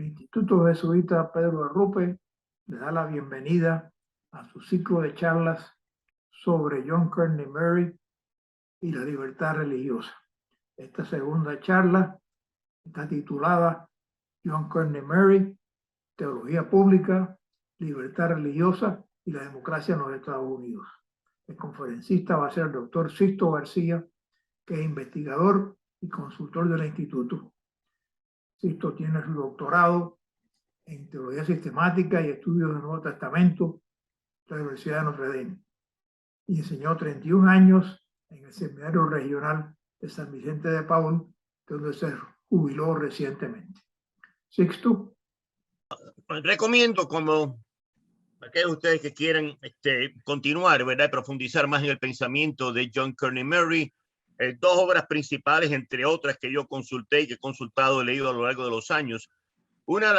Instituto Jesuita Pedro Arrupe le da la bienvenida a su ciclo de charlas sobre John Kearney Murray y la libertad religiosa. Esta segunda charla está titulada John Kearney Murray, Teología Pública, Libertad Religiosa y la Democracia en los Estados Unidos. El conferencista va a ser el doctor Sisto García, que es investigador y consultor del instituto. Sisto tiene su doctorado en Teología Sistemática y Estudios del Nuevo Testamento de la Universidad de Notre Dame y enseñó 31 años en el Seminario Regional de San Vicente de Paúl, donde se jubiló recientemente. Sixto. Recomiendo, como aquellos de ustedes que quieran continuar, ¿verdad?, profundizar más en el pensamiento de John Kearney Murray, dos obras principales, entre otras, que yo consulté y que he consultado y leído a lo largo de los años. Una...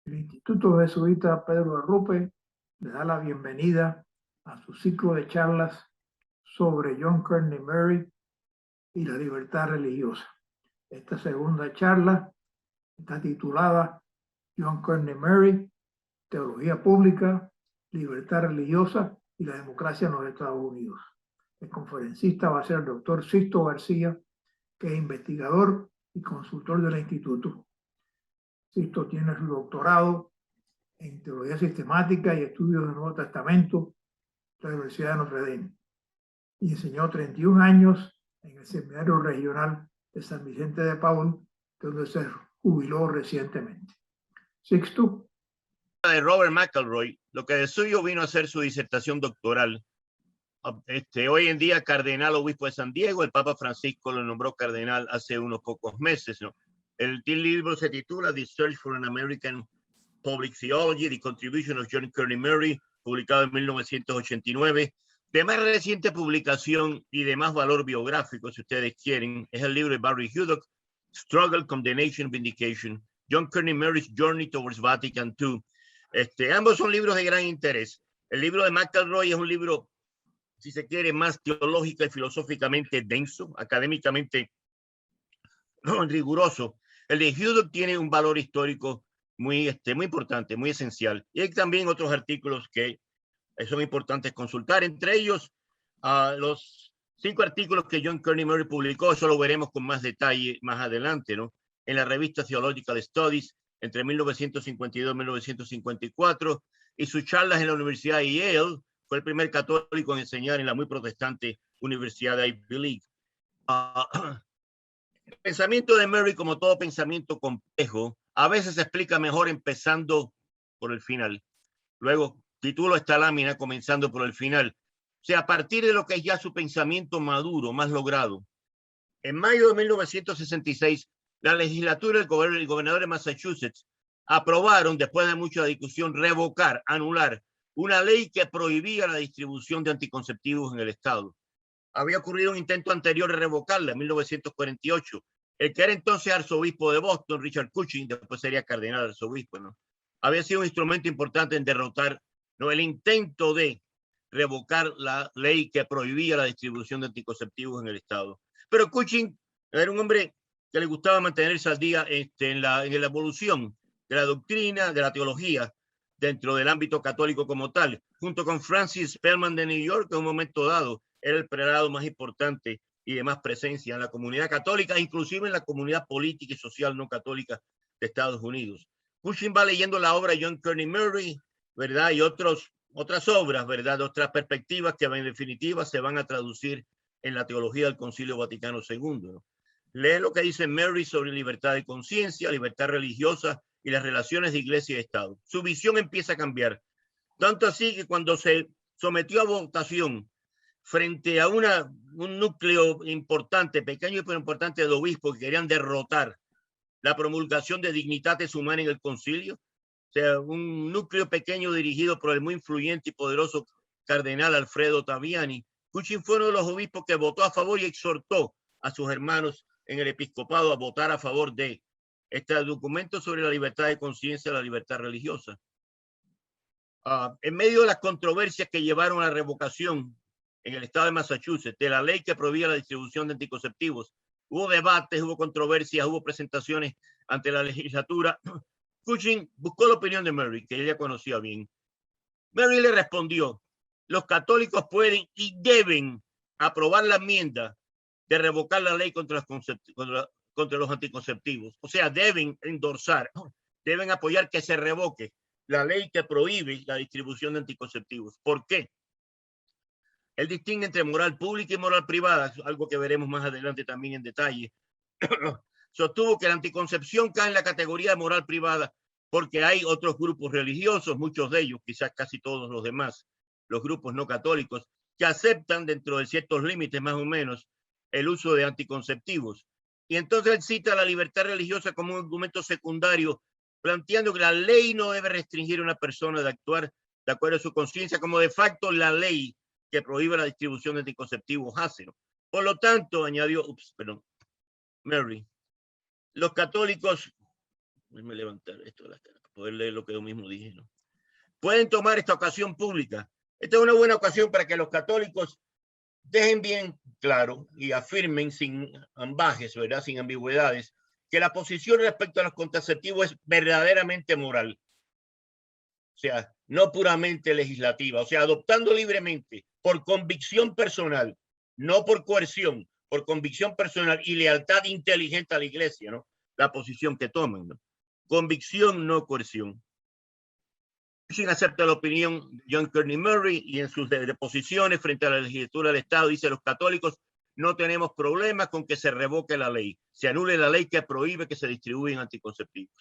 El Instituto Jesuita Pedro Arrupe le da la bienvenida a su ciclo de charlas sobre John Kearney Murray y la libertad religiosa. Esta segunda charla está titulada John Kearney Murray, Teología Pública, Libertad Religiosa y la Democracia en los Estados Unidos. El conferencista va a ser el doctor Sisto García, que es investigador y consultor del instituto. Sisto tiene su doctorado en Teología Sistemática y Estudios del Nuevo Testamento de la Universidad de Notre Dame y enseñó 31 años en el Seminario Regional de San Vicente de Paúl, donde se jubiló recientemente. Sixto. De Robert McElroy, lo que de suyo vino a hacer su disertación doctoral. Hoy en día cardenal obispo de San Diego, el Papa Francisco lo nombró cardenal hace unos pocos meses, ¿no? El libro se titula The Search for an American Public Theology, The Contribution of John Kearney Murray, publicado en 1989. De más reciente publicación y de más valor biográfico, si ustedes quieren, es el libro de Barry Huddock, Struggle, Condemnation, Vindication, John Kearney Murray's Journey Towards Vatican II. Ambos son libros de gran interés. El libro de McElroy es un libro, si se quiere, más teológica y filosóficamente denso, académicamente riguroso. El de Huddock tiene un valor histórico muy importante, muy esencial. Y hay también otros artículos que son importantes consultar, entre ellos los 5 artículos que John Kearney Murray publicó. Eso lo veremos con más detalle más adelante, ¿no?, en la revista Theological Studies entre 1952 y 1954, y sus charlas en la Universidad de Yale. Fue el primer católico en enseñar en la muy protestante Universidad de Ivy League. El pensamiento de Murray, como todo pensamiento complejo, a veces se explica mejor empezando por el final. Luego titulo esta lámina comenzando por el final. O sea, a partir de lo que es ya su pensamiento maduro, más logrado. En mayo de 1966, la legislatura y el gobernador de Massachusetts aprobaron, después de mucha discusión, revocar, anular una ley que prohibía la distribución de anticonceptivos en el estado. Había ocurrido un intento anterior de revocarla en 1948. El que era entonces arzobispo de Boston, Richard Cushing, después sería cardenal arzobispo, ¿no?, había sido un instrumento importante en derrotar, ¿no?, el intento de revocar la ley que prohibía la distribución de anticonceptivos en el estado. Pero Cushing era un hombre que le gustaba mantenerse al día en la evolución de la doctrina, de la teología, dentro del ámbito católico como tal. Junto con Francis Spellman de New York, en un momento dado, era el prelado más importante y de más presencia en la comunidad católica, inclusive en la comunidad política y social no católica de Estados Unidos. Cushing va leyendo la obra de John Kearney Murray, ¿verdad?, y otras obras, ¿verdad?, otras perspectivas que en definitiva se van a traducir en la teología del Concilio Vaticano II, ¿no? Lee lo que dice Murray sobre libertad de conciencia, libertad religiosa y las relaciones de iglesia y Estado. Su visión empieza a cambiar, tanto así que cuando se sometió a votación frente a un núcleo importante, pequeño pero importante, de obispos que querían derrotar la promulgación de Dignitatis Humanae en el concilio, o sea, un núcleo pequeño dirigido por el muy influyente y poderoso cardenal Alfredo Ottaviani, Cushing fue uno de los obispos que votó a favor y exhortó a sus hermanos en el episcopado a votar a favor de este documento sobre la libertad de conciencia y la libertad religiosa. En medio de las controversias que llevaron a la revocación en el estado de Massachusetts de la ley que prohibía la distribución de anticonceptivos, hubo debates, hubo controversias, hubo presentaciones ante la legislatura Cushing buscó la opinión de Murray, que ella conocía bien. Murray le respondió: los católicos pueden y deben aprobar la enmienda de revocar la ley contra los anticonceptivos. O sea, deben endorsar, deben apoyar que se revoque la ley que prohíbe la distribución de anticonceptivos. ¿Por qué? Él distingue entre moral pública y moral privada, algo que veremos más adelante también en detalle. Sostuvo que la anticoncepción cae en la categoría de moral privada porque hay otros grupos religiosos, muchos de ellos, quizás casi todos los demás, los grupos no católicos, que aceptan dentro de ciertos límites más o menos el uso de anticonceptivos. Y entonces él cita la libertad religiosa como un argumento secundario, planteando que la ley no debe restringir a una persona de actuar de acuerdo a su conciencia, como de facto la ley que prohíbe la distribución de anticonceptivos hace. Por lo tanto, añadió Murray, los católicos, déjame levantar esto para poder leer lo que yo mismo dije, ¿no? Pueden tomar esta ocasión pública. Esta es una buena ocasión para que los católicos dejen bien claro y afirmen sin ambajes, ¿verdad? Sin ambigüedades, que la posición respecto a los contraceptivos es verdaderamente moral. O sea, no puramente legislativa, o sea, adoptando libremente, por convicción personal, no por coerción, por convicción personal y lealtad inteligente a la iglesia, ¿no? La posición que toman, ¿no? Convicción, no coerción. Cushing acepta la opinión de John Kearney Murray y en sus deposiciones frente a la legislatura del Estado dice: los católicos no tenemos problemas con que se revoque la ley, se anule la ley que prohíbe que se distribuyan anticonceptivos.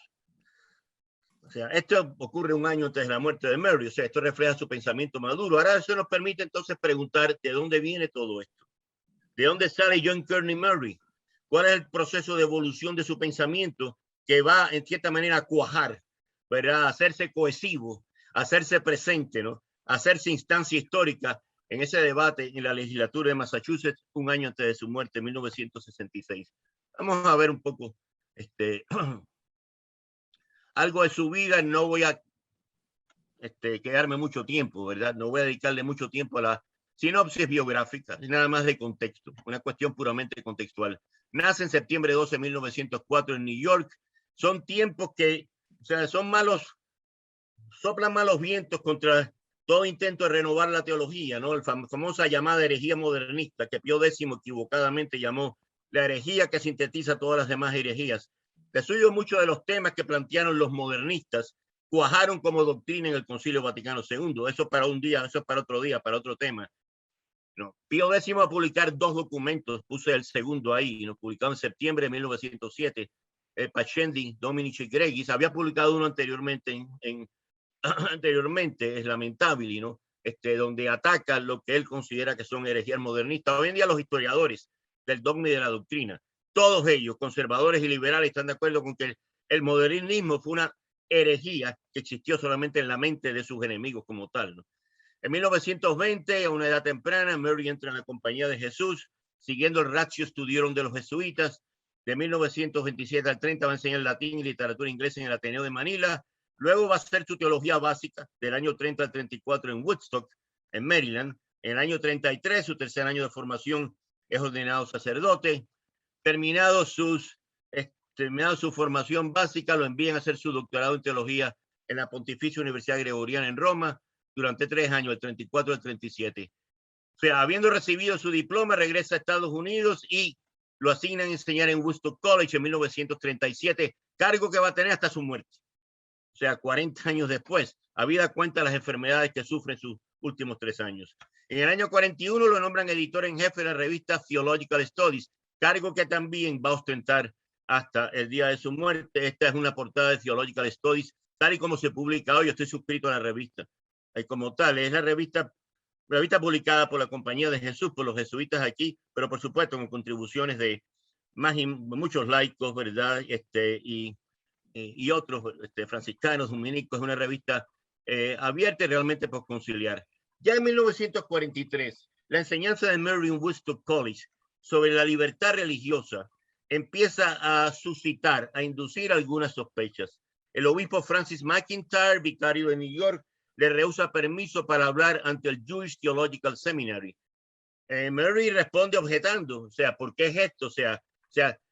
O sea, esto ocurre un año antes de la muerte de Murray, o sea, esto refleja su pensamiento maduro. Ahora eso nos permite entonces preguntar de dónde viene todo esto. ¿De dónde sale John Kearney Murray? ¿Cuál es el proceso de evolución de su pensamiento que va en cierta manera a cuajar, ¿verdad? A hacerse cohesivo, a hacerse presente, ¿no? A hacerse instancia histórica en ese debate en la legislatura de Massachusetts un año antes de su muerte, en 1966. Vamos a ver un poco algo de su vida. No voy a quedarme mucho tiempo, ¿verdad? No voy a dedicarle mucho tiempo a la sinopsis biográfica, nada más de contexto, una cuestión puramente contextual. Nace en septiembre 12 de 1904 en New York. Son tiempos que, o sea, son malos, soplan malos vientos contra todo intento de renovar la teología, ¿no? La famosa llamada herejía modernista, que Pío X equivocadamente llamó la herejía que sintetiza todas las demás herejías. De suyo, muchos de los temas que plantearon los modernistas cuajaron como doctrina en el Concilio Vaticano II. Eso para un día, eso es para otro día, para otro tema. No. Pío X va a publicar dos documentos, puse el segundo ahí, ¿no? Publicado en septiembre de 1907, Pascendi, Dominici Gregis. Había publicado uno anteriormente anteriormente, es lamentable, ¿no? Donde ataca lo que él considera que son herejías modernistas. Hoy en día los historiadores del dogma y de la doctrina, todos ellos, conservadores y liberales, están de acuerdo con que el modernismo fue una herejía que existió solamente en la mente de sus enemigos como tal, ¿no? En 1920, a una edad temprana, Murray entra en la Compañía de Jesús, siguiendo el ratio studiorum de los jesuitas. De 1927 al 30 va a enseñar latín y literatura inglesa en el Ateneo de Manila. Luego va a hacer su teología básica del año 30 al 34 en Woodstock, en Maryland. En el año 33, su tercer año de formación, es ordenado sacerdote. Terminado su formación básica, lo envían a hacer su doctorado en teología en la Pontificia Universidad Gregoriana en Roma durante 3 años, del 34 al 37. O sea, habiendo recibido su diploma, regresa a Estados Unidos y lo asignan a enseñar en Woodstock College en 1937, cargo que va a tener hasta su muerte. O sea, 40 años después, habida cuenta de las enfermedades que sufre en sus últimos 3 años. En el año 41 lo nombran editor en jefe de la revista Theological Studies, cargo que también va a ostentar hasta el día de su muerte. Esta es una portada de Theological Studies, tal y como se publica hoy. Yo estoy suscrito a la revista. Como tal, es la revista publicada por la Compañía de Jesús, por los jesuitas aquí, pero por supuesto con contribuciones de muchos laicos, ¿verdad? Y otros franciscanos, dominicos. Es una revista abierta y realmente por conciliar. Ya en 1943, la enseñanza de Murray en Woodstock College sobre la libertad religiosa empieza a suscitar, a inducir algunas sospechas. El obispo Francis McIntyre, vicario de New York, le rehúsa permiso para hablar ante el Jewish Theological Seminary. Murray responde objetando, o sea, ¿por qué es esto? O sea,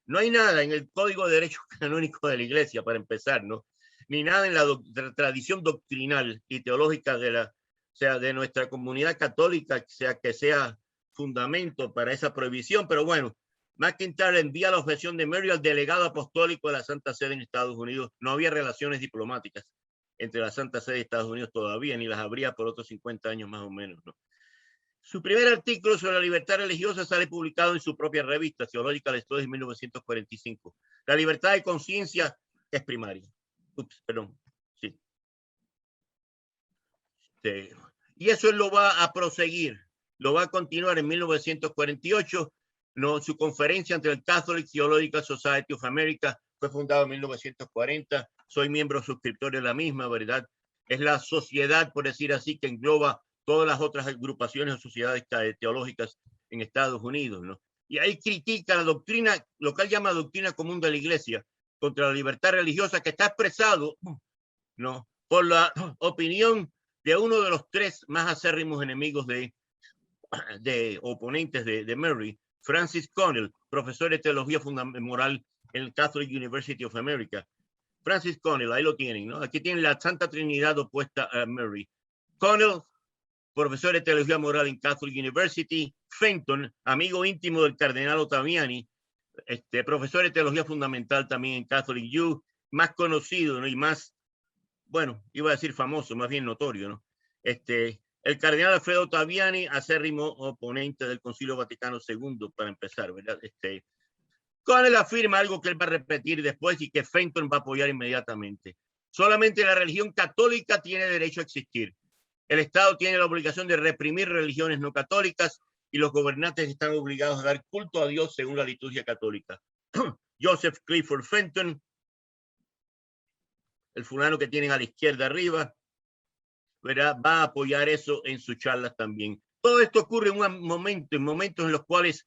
no hay nada en el Código de Derecho Canónico de la Iglesia, para empezar, ¿no? ni nada en la tradición doctrinal y teológica de nuestra comunidad católica, que sea fundamento para esa prohibición. Pero bueno, McIntyre envía la objeción de Mary al delegado apostólico de la Santa Sede en Estados Unidos. No había relaciones diplomáticas entre la Santa Sede y Estados Unidos todavía, ni las habría por otros 50 años más o menos, ¿no? Su primer artículo sobre la libertad religiosa sale publicado en su propia revista, Theological Studies, en 1945. La libertad de conciencia es primaria. Perdón. Sí. Y eso él lo va a proseguir, lo va a continuar en 1948. No, su conferencia ante el Catholic Theological Society of America fue fundada en 1940. Soy miembro suscriptor de la misma, ¿verdad? Es la sociedad, por decir así, que engloba todas las otras agrupaciones o sociedades teológicas en Estados Unidos, ¿no? Y ahí critica la doctrina, lo que él llama doctrina común de la Iglesia, contra la libertad religiosa, que está expresado, ¿no?, por la opinión de uno de los tres más acérrimos enemigos de oponentes de Murray, Francis Connell, profesor de teología moral en el Catholic University of America. Francis Connell, ahí lo tienen, ¿no? Aquí tienen la Santa Trinidad opuesta a Murray. Connell, profesor de teología moral en Catholic University. Fenton, amigo íntimo del cardenal Ottaviani, profesor de teología fundamental también en Catholic U, más conocido, ¿no?, y más, bueno, iba a decir famoso, más bien notorio, ¿no? El cardenal Alfredo Ottaviani, acérrimo oponente del Concilio Vaticano II, para empezar, ¿verdad? Connell afirma algo que él va a repetir después y que Fenton va a apoyar inmediatamente. Solamente la religión católica tiene derecho a existir. El Estado tiene la obligación de reprimir religiones no católicas y los gobernantes están obligados a dar culto a Dios según la liturgia católica. Joseph Clifford Fenton, el fulano que tienen a la izquierda arriba, ¿verdad?, va a apoyar eso en sus charlas también. Todo esto ocurre en momentos en los cuales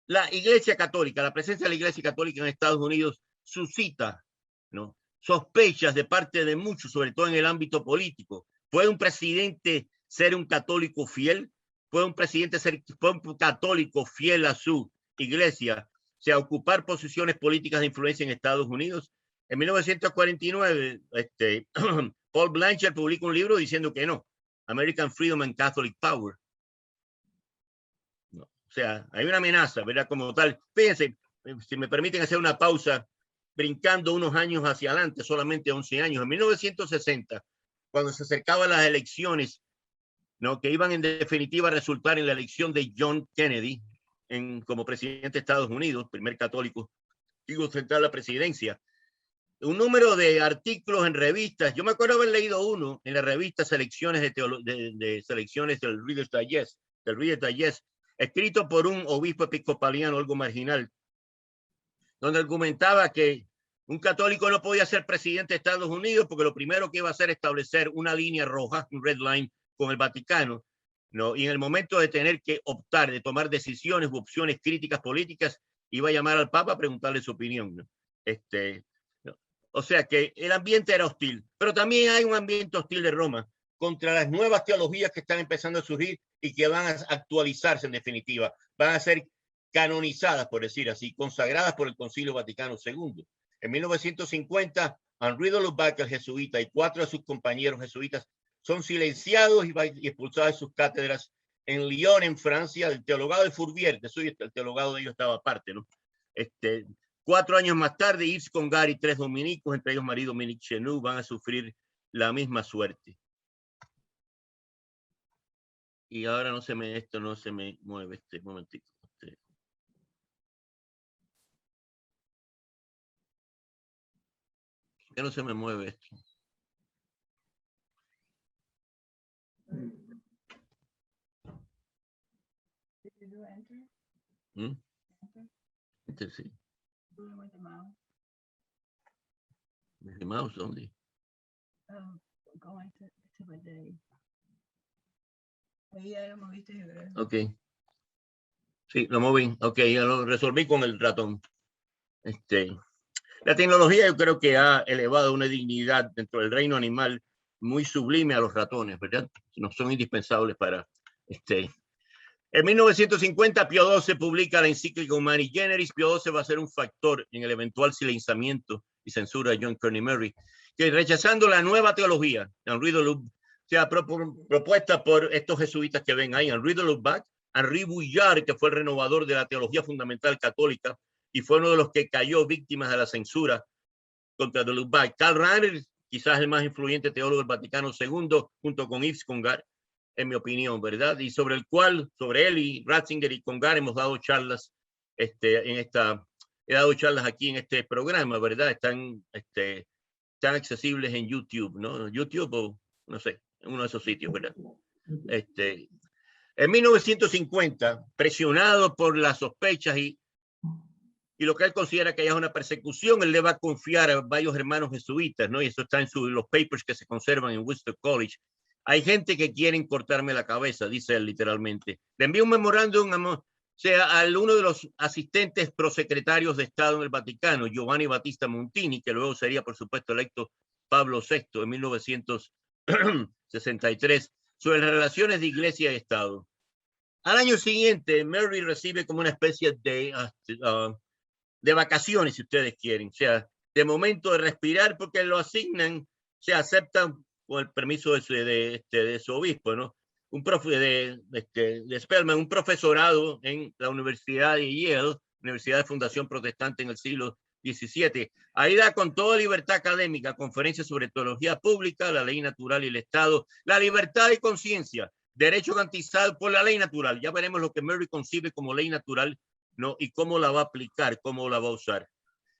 la Iglesia Católica, la presencia de la Iglesia Católica en Estados Unidos suscita, ¿no?, sospechas de parte de muchos, sobre todo en el ámbito político. ¿Puede un presidente ser un católico fiel? ¿Puede un presidente ser un católico fiel a su iglesia, o sea, ocupar posiciones políticas de influencia en Estados Unidos? En 1949, Paul Blanchard publica un libro diciendo que no. American Freedom and Catholic Power. No. O sea, hay una amenaza, ¿verdad? Como tal. Fíjense, si me permiten hacer una pausa, brincando unos años hacia adelante, solamente 11 años. En 1960, cuando se acercaban las elecciones, ¿no?, que iban en definitiva a resultar en la elección de John Kennedy como presidente de Estados Unidos, primer católico que iba a ostentar la presidencia, un número de artículos en revistas. Yo me acuerdo haber leído uno en la revista Selecciones de Selecciones del Reader's Digest, escrito por un obispo episcopaliano, algo marginal, donde argumentaba que un católico no podía ser presidente de Estados Unidos porque lo primero que iba a hacer es establecer una línea roja, un red line, con el Vaticano, ¿no? Y en el momento de tener que optar, de tomar decisiones u opciones críticas políticas, iba a llamar al Papa a preguntarle su opinión, ¿no? ¿No? O sea que el ambiente era hostil, pero también hay un ambiente hostil de Roma contra las nuevas teologías que están empezando a surgir y que van a actualizarse en definitiva, van a ser canonizadas, por decir así, consagradas por el Concilio Vaticano II. En 1950, Henri de Lubac, el jesuita, y 4 de sus compañeros jesuitas son silenciados y expulsados de sus cátedras en Lyon, en Francia. El teologado de Fourvière, el teologado de ellos estaba aparte, ¿no? 4 años más tarde, Yves Congar y 3 dominicos, entre ellos Marie Dominique Chenu, van a sufrir la misma suerte. Y ahora esto no se me mueve, momentito. Ya no se me mueve esto. Enter, sí. ¿The mouse dónde? Ok. Sí, lo moví. Ok, ya lo resolví con el ratón. La tecnología yo creo que ha elevado una dignidad dentro del reino animal muy sublime a los ratones, ¿verdad? No son indispensables para En 1950, Pío XII publica la encíclica Humani Generis. Pío XII va a ser un factor en el eventual silenciamiento y censura de John Kearney Murray. que rechazando la nueva teología, Henri de Lubac, o sea, propuesta por estos jesuitas que ven ahí, Henri de Lubac, Henri Bouillard, que fue el renovador de la teología fundamental católica y fue uno de los que cayó víctimas de la censura contra de Lubac. Karl Rahner, quizás el más influyente teólogo del Vaticano II, junto con Yves Congar, en mi opinión, ¿verdad? Y sobre él y Ratzinger y Congar hemos dado charlas he dado charlas aquí en este programa, ¿verdad? Están accesibles en YouTube, ¿no? YouTube o no sé, en uno de esos sitios, ¿verdad? En 1950, presionado por las sospechas y lo que él considera que ya es una persecución, él le va a confiar a varios hermanos jesuitas, ¿no? Y eso está en los papers que se conservan en Worcester College. Hay gente que quieren cortarme la cabeza, dice él literalmente. Le envío un memorándum a uno de los asistentes prosecretarios de Estado en el Vaticano, Giovanni Battista Montini, que luego sería, por supuesto, electo Pablo VI en 1963, sobre las relaciones de Iglesia y Estado. Al año siguiente, Mary recibe como una especie de vacaciones, si ustedes quieren, o sea, de momento de respirar, porque lo asignan, se aceptan con el permiso de su obispo, ¿no? Un profe de Spellman, un profesorado en la Universidad de Yale, Universidad de Fundación Protestante en el siglo XVII. Ahí da con toda libertad académica conferencias sobre teología pública, la ley natural y el Estado, la libertad de conciencia, derecho garantizado por la ley natural. Ya veremos lo que Mary concibe como ley natural, ¿no? Y cómo la va a aplicar, cómo la va a usar,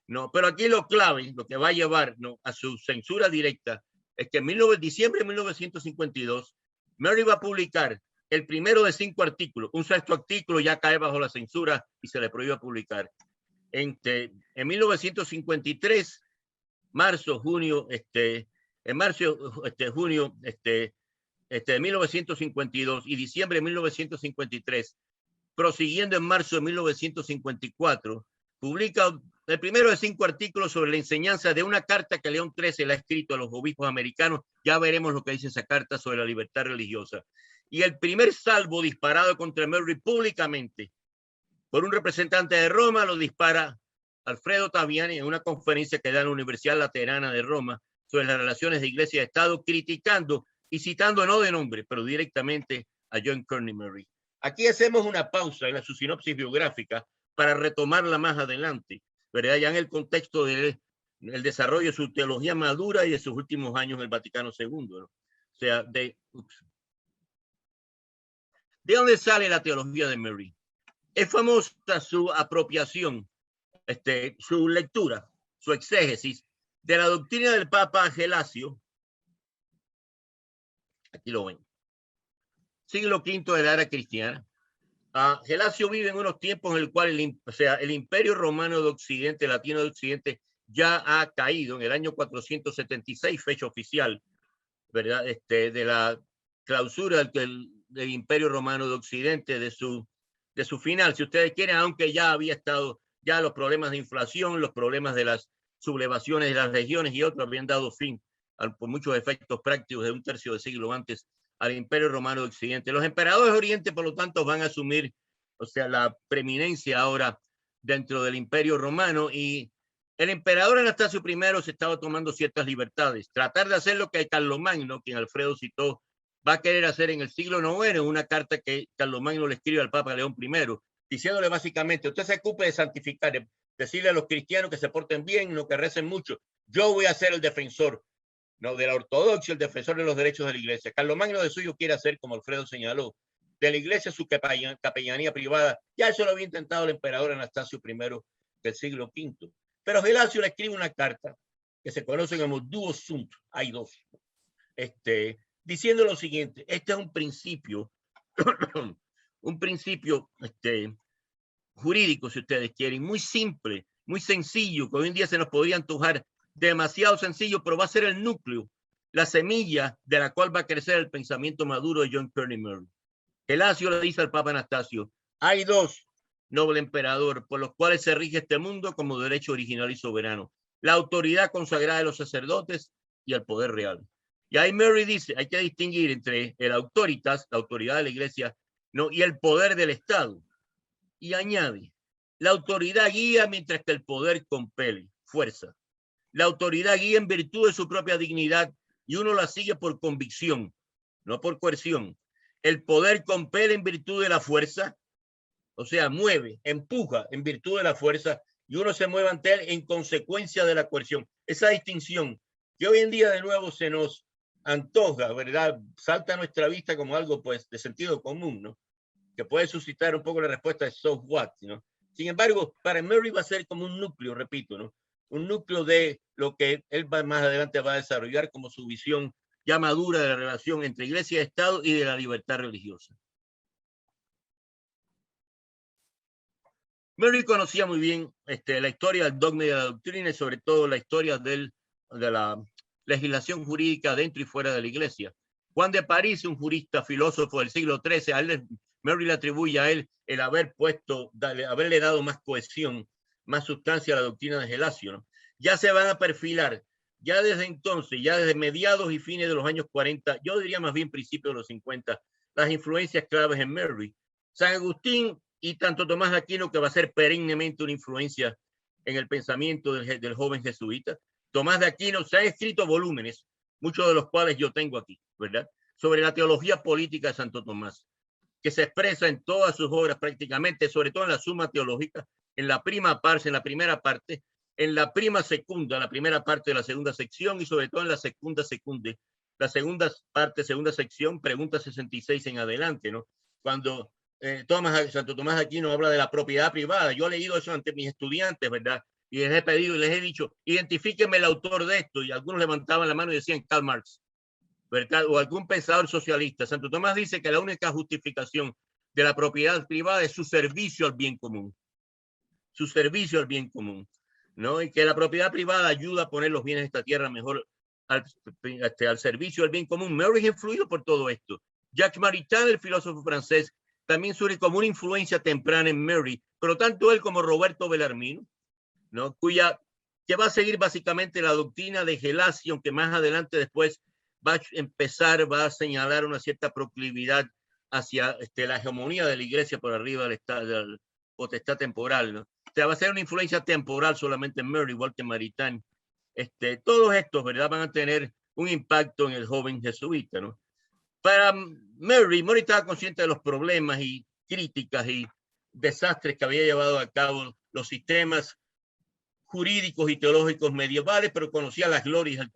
¿no? Pero aquí lo clave, lo que va a llevar, ¿no?, a su censura directa, es que en diciembre de 1952, Mary va a publicar el primero de 5 artículos. Un 6º artículo ya cae bajo la censura y se le prohíbe publicar. En 1953, junio de 1952 y diciembre de 1953, prosiguiendo en marzo de 1954, publica el primero de 5 artículos sobre la enseñanza de una carta que León XIII le ha escrito a los obispos americanos. Ya veremos lo que dice esa carta sobre la libertad religiosa. Y el primer salvo disparado contra Mary públicamente por un representante de Roma lo dispara Alfredo Taviani en una conferencia que da en la Universidad Laterana de Roma sobre las relaciones de Iglesia y Estado, criticando y citando no de nombre, pero directamente a John Kearney Murray. Aquí hacemos una pausa en su sinopsis biográfica para retomarla más adelante, ¿verdad? Ya en el contexto del desarrollo de su teología madura y de sus últimos años en el Vaticano II, ¿no? O sea, ¿de dónde sale la teología de Mary? Es famosa su apropiación, su lectura, su exégesis de la doctrina del Papa Gelasio. Aquí lo ven. Siglo V de la era cristiana. Gelasio vive en unos tiempos en el cual el Imperio Romano de Occidente, Latino de Occidente, ya ha caído en el año 476, fecha oficial, ¿verdad? De la clausura del Imperio Romano de Occidente, de su final, si ustedes quieren, aunque ya había estado, ya los problemas de inflación, los problemas de las sublevaciones de las regiones y otros habían dado fin por muchos efectos prácticos de un tercio de siglo antes al Imperio Romano de Occidente. Los emperadores de Oriente, por lo tanto, van a asumir, o sea, la preeminencia ahora dentro del Imperio Romano, y el emperador Anastasio I se estaba tomando ciertas libertades, tratar de hacer lo que Carlomagno, quien Alfredo citó, va a querer hacer en el siglo IX, en una carta que Carlomagno le escribe al Papa León I, diciéndole básicamente: usted se ocupe de santificar, de decirle a los cristianos que se porten bien, no que recen mucho. Yo voy a ser el defensor, ¿no?, de la ortodoxia, el defensor de los derechos de la iglesia. Carlomagno de suyo quiere hacer, como Alfredo señaló, de la iglesia su capellanía privada. Ya eso lo había intentado el emperador Anastasio I del siglo V. Pero Gelasio le escribe una carta que se conoce como Duo Sunt, hay dos, diciendo lo siguiente: este es un principio, un principio jurídico, si ustedes quieren, muy simple, muy sencillo, que hoy en día se nos podría antojar demasiado sencillo, pero va a ser el núcleo, la semilla de la cual va a crecer el pensamiento maduro de John Kearney Murray. Gelasio le dice al Papa Anastasio: hay dos, noble emperador, por los cuales se rige este mundo como derecho original y soberano: la autoridad consagrada de los sacerdotes y el poder real. Y ahí Murray dice: hay que distinguir entre el autoritas, la autoridad de la iglesia, ¿no?, y el poder del Estado. Y añade: la autoridad guía mientras que el poder compele, fuerza. La autoridad guía en virtud de su propia dignidad y uno la sigue por convicción, no por coerción. El poder compele en virtud de la fuerza, o sea, mueve, empuja en virtud de la fuerza y uno se mueve ante él en consecuencia de la coerción. Esa distinción que hoy en día de nuevo se nos antoja, ¿verdad? Salta a nuestra vista como algo pues de sentido común, ¿no? Que puede suscitar un poco la respuesta de so what, ¿no? Sin embargo, para Murray va a ser como un núcleo, repito, ¿no? Un núcleo de lo que él va, más adelante va a desarrollar como su visión ya madura de la relación entre iglesia y Estado y de la libertad religiosa. Murray conocía muy bien la historia del dogma y de la doctrina y sobre todo la historia de la legislación jurídica dentro y fuera de la iglesia. Juan de París, un jurista filósofo del siglo XIII, a él, Murray le atribuye a él el haberle dado más cohesión, más sustancia a la doctrina de Gelasio, ¿no? Ya se van a perfilar, ya desde entonces, ya desde mediados y fines de los años 40, yo diría más bien principios de los 50, las influencias claves en Murray. San Agustín y tanto Tomás de Aquino, que va a ser perennemente una influencia en el pensamiento del joven jesuita. Tomás de Aquino, se han escrito volúmenes, muchos de los cuales yo tengo aquí, ¿verdad? Sobre la teología política de Santo Tomás, que se expresa en todas sus obras prácticamente, sobre todo en la Suma Teológica, en la primera parte, en la prima secunda, la primera parte de la segunda sección y sobre todo en la segunda parte, segunda sección, pregunta 66 en adelante, ¿no? Cuando Santo Tomás de Aquino habla de la propiedad privada. Yo he leído eso ante mis estudiantes, ¿verdad? Y les he pedido y les he dicho, identifíquenme el autor de esto. Y algunos levantaban la mano y decían Karl Marx, ¿verdad? O algún pensador socialista. Santo Tomás dice que la única justificación de la propiedad privada es su servicio al bien común. Su servicio al bien común, ¿no? Y que la propiedad privada ayuda a poner los bienes de esta tierra mejor al servicio del bien común. Murray es influido por todo esto. Jacques Maritain, el filósofo francés, también surge como una influencia temprana en Murray, pero tanto él como Roberto Bellarmino, ¿no? Que va a seguir básicamente la doctrina de Gelasio, aunque más adelante después va a señalar una cierta proclividad hacia la hegemonía de la iglesia por arriba de la potestad temporal, ¿no? O sea, va a ser una influencia temporal solamente en Murray, igual que Maritain. Todos estos, ¿verdad? Van a tener un impacto en el joven jesuita, ¿no? Para Murray estaba consciente de los problemas y críticas y desastres que había llevado a cabo los sistemas jurídicos y teológicos medievales, pero conocía las glorias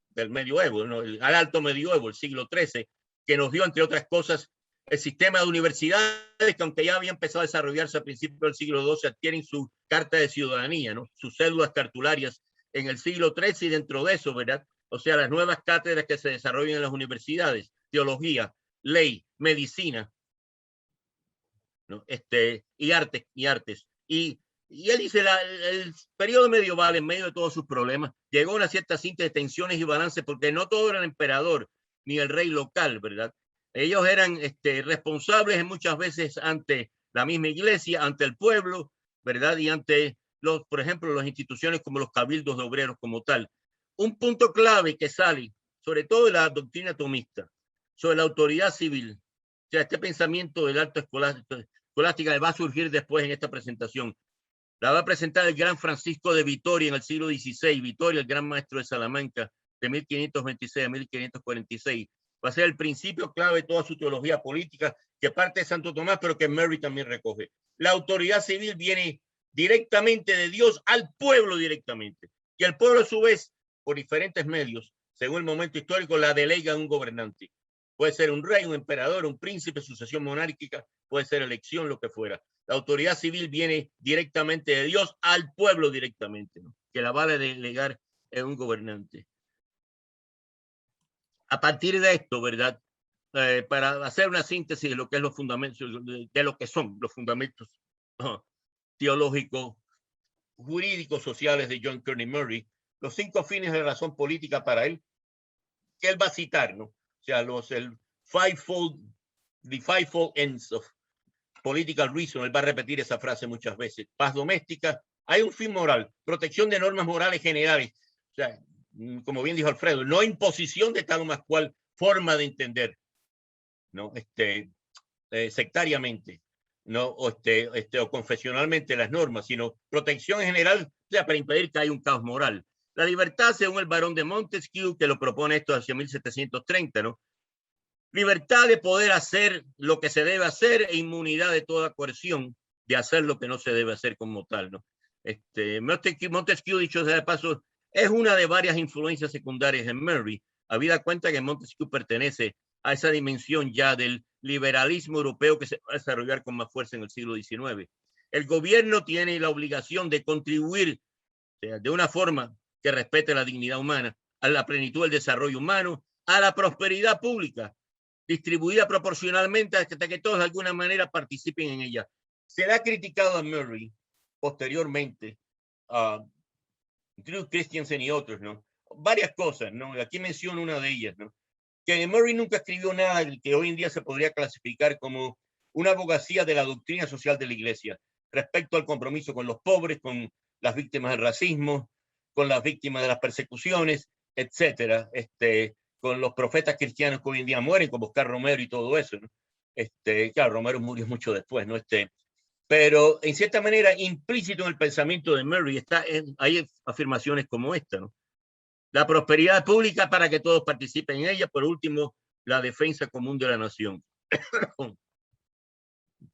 del medioevo, ¿no? Al alto medioevo, el siglo XIII, que nos dio, entre otras cosas, el sistema de universidades, que aunque ya había empezado a desarrollarse a principios del siglo XII, adquieren su carta de ciudadanía, ¿no? Sus cédulas cartularias en el siglo XIII y dentro de eso, ¿verdad? O sea, las nuevas cátedras que se desarrollan en las universidades, teología, ley, medicina, ¿no? Y artes. Y él dice, el periodo medieval, en medio de todos sus problemas, llegó a una cierta síntesis de tensiones y balances, porque no todo era el emperador ni el rey local, ¿verdad? Ellos eran responsables muchas veces ante la misma iglesia, ante el pueblo, ¿verdad? Y ante, por ejemplo, las instituciones como los cabildos de obreros como tal. Un punto clave que sale, sobre todo de la doctrina tomista, sobre la autoridad civil, o sea, este pensamiento del alto escolástica va a surgir después en esta presentación. La va a presentar el gran Francisco de Vitoria en el siglo XVI. Vitoria, el gran maestro de Salamanca, de 1526 a 1546. Va a ser el principio clave de toda su teología política, que parte de Santo Tomás, pero que Murray también recoge. La autoridad civil viene directamente de Dios al pueblo directamente. Y el pueblo, a su vez, por diferentes medios, según el momento histórico, la delega a un gobernante. Puede ser un rey, un emperador, un príncipe, sucesión monárquica, puede ser elección, lo que fuera. La autoridad civil viene directamente de Dios al pueblo directamente, ¿no? Que la va a delegar en un gobernante. A partir de esto, ¿verdad? Para hacer una síntesis de lo que es los fundamentos, de lo que son los fundamentos teológicos, jurídicos, sociales de John Kearney Murray, los 5 fines de razón política para él, que él va a citar, ¿no? O sea, the fivefold ends of political reason. Él va a repetir esa frase muchas veces. Paz doméstica, hay un fin moral, protección de normas morales generales. O sea, como bien dijo Alfredo, no imposición de tal o más cual forma de entender, ¿no? Sectariamente, ¿no? O confesionalmente las normas, sino protección en general, o sea, para impedir que haya un caos moral. La libertad, según el barón de Montesquieu, que lo propone esto hacia 1730, ¿no? Libertad de poder hacer lo que se debe hacer e inmunidad de toda coerción de hacer lo que no se debe hacer como tal, ¿no? Montesquieu, dicho sea de paso, es una de varias influencias secundarias en Murray, habida cuenta que Montesquieu pertenece a esa dimensión ya del liberalismo europeo que se va a desarrollar con más fuerza en el siglo XIX. El gobierno tiene la obligación de contribuir de una forma que respete la dignidad humana, a la plenitud del desarrollo humano, a la prosperidad pública, distribuida proporcionalmente hasta que todos de alguna manera participen en ella. Se le ha criticado a Murray posteriormente, a Drew Christensen y otros, ¿no? Varias cosas, ¿no? Aquí menciono una de ellas, ¿no? Que Murray nunca escribió nada que hoy en día se podría clasificar como una abogacía de la doctrina social de la Iglesia respecto al compromiso con los pobres, con las víctimas del racismo, con las víctimas de las persecuciones, etcétera, con los profetas cristianos que hoy en día mueren, como Oscar Romero y todo eso, ¿no? Claro, Romero murió mucho después, ¿no? Pero en cierta manera, implícito en el pensamiento de Murray hay afirmaciones como esta, ¿no? La prosperidad pública para que todos participen en ella. Por último, la defensa común de la nación.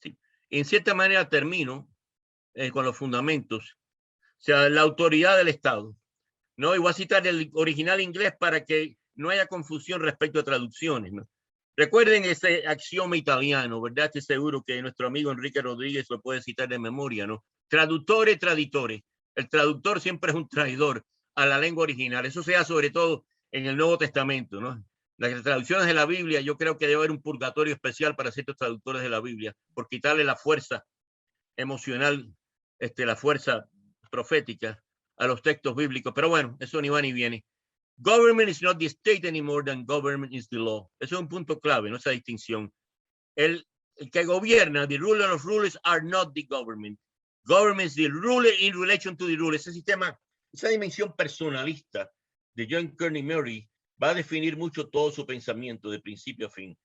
Sí. En cierta manera termino con los fundamentos. O sea, la autoridad del Estado, ¿no? Y voy a citar el original inglés para que no haya confusión respecto a traducciones, ¿no? Recuerden ese axioma italiano, ¿verdad? Estoy seguro que nuestro amigo Enrique Rodríguez lo puede citar de memoria, ¿no? Traductore, traditore. El traductor siempre es un traidor a la lengua original. Eso se da sobre todo en el Nuevo Testamento, ¿no? Las traducciones de la Biblia, yo creo que debe haber un purgatorio especial para ciertos traductores de la Biblia, por quitarle la fuerza emocional, la fuerza profética a los textos bíblicos. Pero bueno, eso ni va ni viene. Government is not the state anymore than government is the law. Eso es un punto clave, ¿no? Esa distinción. El que gobierna, the ruler of rulers are not the government. Government is the ruler in relation to the ruler. Ese sistema, esa dimensión personalista de John Kearney Murray va a definir mucho todo su pensamiento de principio a fin.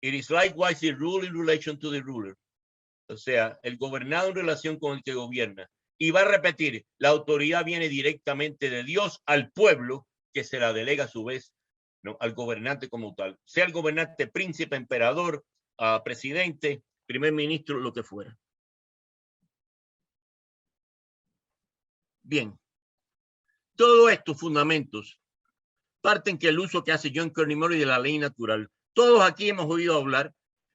It is likewise the rule in relation to the ruler. O sea, el gobernado en relación con el que gobierna. Y va a repetir, la autoridad viene directamente de Dios al pueblo, que se la delega a su vez, ¿no? Al gobernante como tal. Sea el gobernante príncipe, emperador, presidente, primer ministro, lo que fuera. Bien. Todos estos fundamentos parten que el uso que hace John Kearney Murray de la ley natural. Todos aquí hemos oído hablar,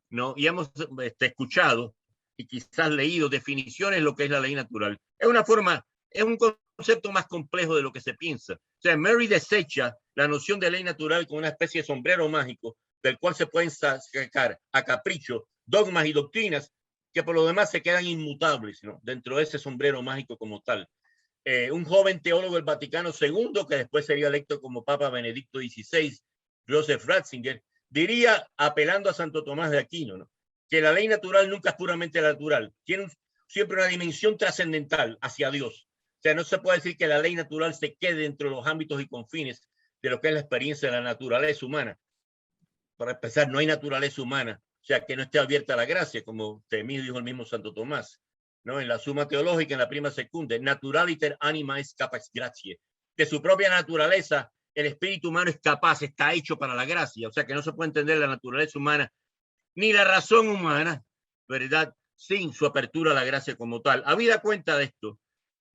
¿no? Y hemos escuchado y quizás leído definiciones de lo que es la ley natural. Es una forma, es un concepto más complejo de lo que se piensa. O sea, Murray desecha la noción de ley natural como una especie de sombrero mágico del cual se pueden sacar a capricho dogmas y doctrinas que por lo demás se quedan inmutables, ¿no? Dentro de ese sombrero mágico como tal. Un joven teólogo del Vaticano II, que después sería electo como Papa Benedicto XVI, Joseph Ratzinger, diría, apelando a Santo Tomás de Aquino, ¿no? Que la ley natural nunca es puramente natural, tiene siempre una dimensión trascendental hacia Dios. O sea, no se puede decir que la ley natural se quede dentro de los ámbitos y confines de lo que es la experiencia de la naturaleza humana. Para empezar, no hay naturaleza humana, o sea, que no esté abierta a la gracia, como dijo el mismo Santo Tomás, ¿no? En la Suma Teológica, en la prima secunda, naturaliter anima est capax gratiae. De su propia naturaleza, el espíritu humano es capaz, está hecho para la gracia, o sea, que no se puede entender la naturaleza humana ni la razón humana, ¿verdad? Sin su apertura a la gracia como tal. Habida cuenta de esto,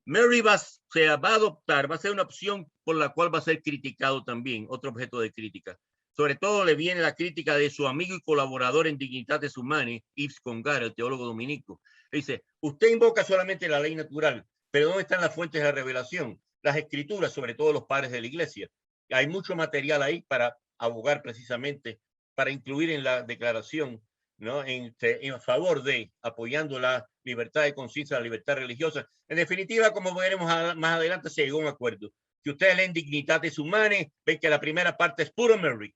Murray va a adoptar, va a ser una opción por la cual va a ser criticado también, otro objeto de crítica. Sobre todo le viene la crítica de su amigo y colaborador en Dignitates Humanae, Yves Congar, el teólogo dominico. Dice, usted invoca solamente la ley natural, pero ¿dónde están las fuentes de la revelación? Las escrituras, sobre todo los padres de la iglesia. Hay mucho material ahí para abogar precisamente, para incluir en la declaración, ¿no? En favor de, apoyando la libertad de conciencia, la libertad religiosa. En definitiva, como veremos más adelante, se llegó a un acuerdo. Si ustedes leen Dignitates Humanae, ven que la primera parte es puro Murray,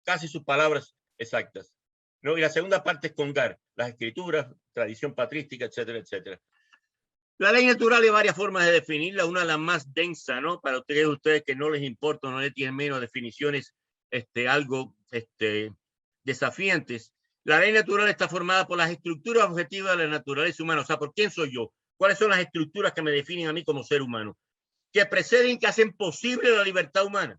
casi sus palabras exactas, ¿no? Y la segunda parte es Congar, las escrituras, tradición patrística, etcétera, etcétera. La ley natural hay varias formas de definirla, una de las más densa, ¿no? Para ustedes que no les importa, no les tienen menos definiciones, algo desafiantes. La ley natural está formada por las estructuras objetivas de la naturaleza humana. O sea, ¿por quién soy yo? ¿Cuáles son las estructuras que me definen a mí como ser humano? que preceden, que hacen posible la libertad humana.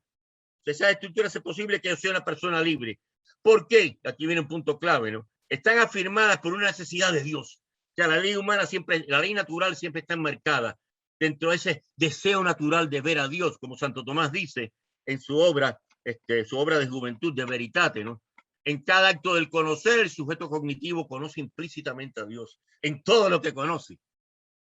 Esas estructuras hacen posible que yo sea una persona libre. ¿Por qué? Aquí viene un punto clave, ¿no? Están afirmadas por una necesidad de Dios. O sea, la ley humana siempre, la ley natural siempre está enmarcada dentro de ese deseo natural de ver a Dios, como Santo Tomás dice en su obra de juventud, de Veritate, ¿no? En cada acto del conocer, el sujeto cognitivo conoce implícitamente a Dios, en todo lo que conoce.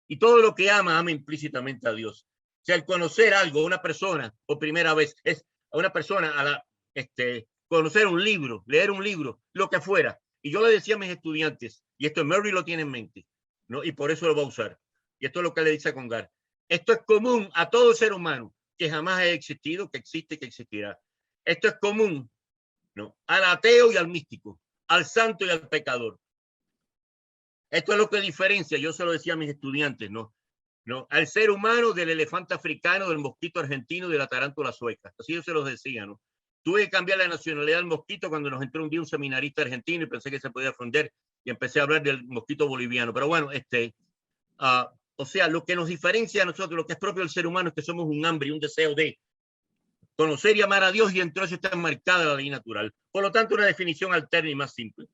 Y todo lo que ama, ama implícitamente a Dios. O sea, el conocer algo, una persona, por primera vez, es a una persona, conocer un libro, leer un libro, lo que fuera. Y yo le decía a mis estudiantes, y esto Murray lo tiene en mente, ¿no? Y por eso lo va a usar. Y esto es lo que le dice a Congar. Esto es común a todo ser humano que jamás ha existido, que existe, que existirá. Esto es común, ¿no? Al ateo y al místico, al santo y al pecador. Esto es lo que diferencia, yo se lo decía a mis estudiantes, ¿no? Al ser humano del elefante africano, del mosquito argentino, de la tarántula sueca. Así yo se los decía, ¿no? Tuve que cambiar la nacionalidad del mosquito cuando nos entró un día un seminarista argentino y pensé que se podía ofender y empecé a hablar del mosquito boliviano. Pero bueno, o sea, lo que nos diferencia a nosotros, lo que es propio del ser humano, es que somos un hambre y un deseo de conocer y amar a Dios, y dentro de eso está enmarcada la ley natural. Por lo tanto, una definición alterna y más simple,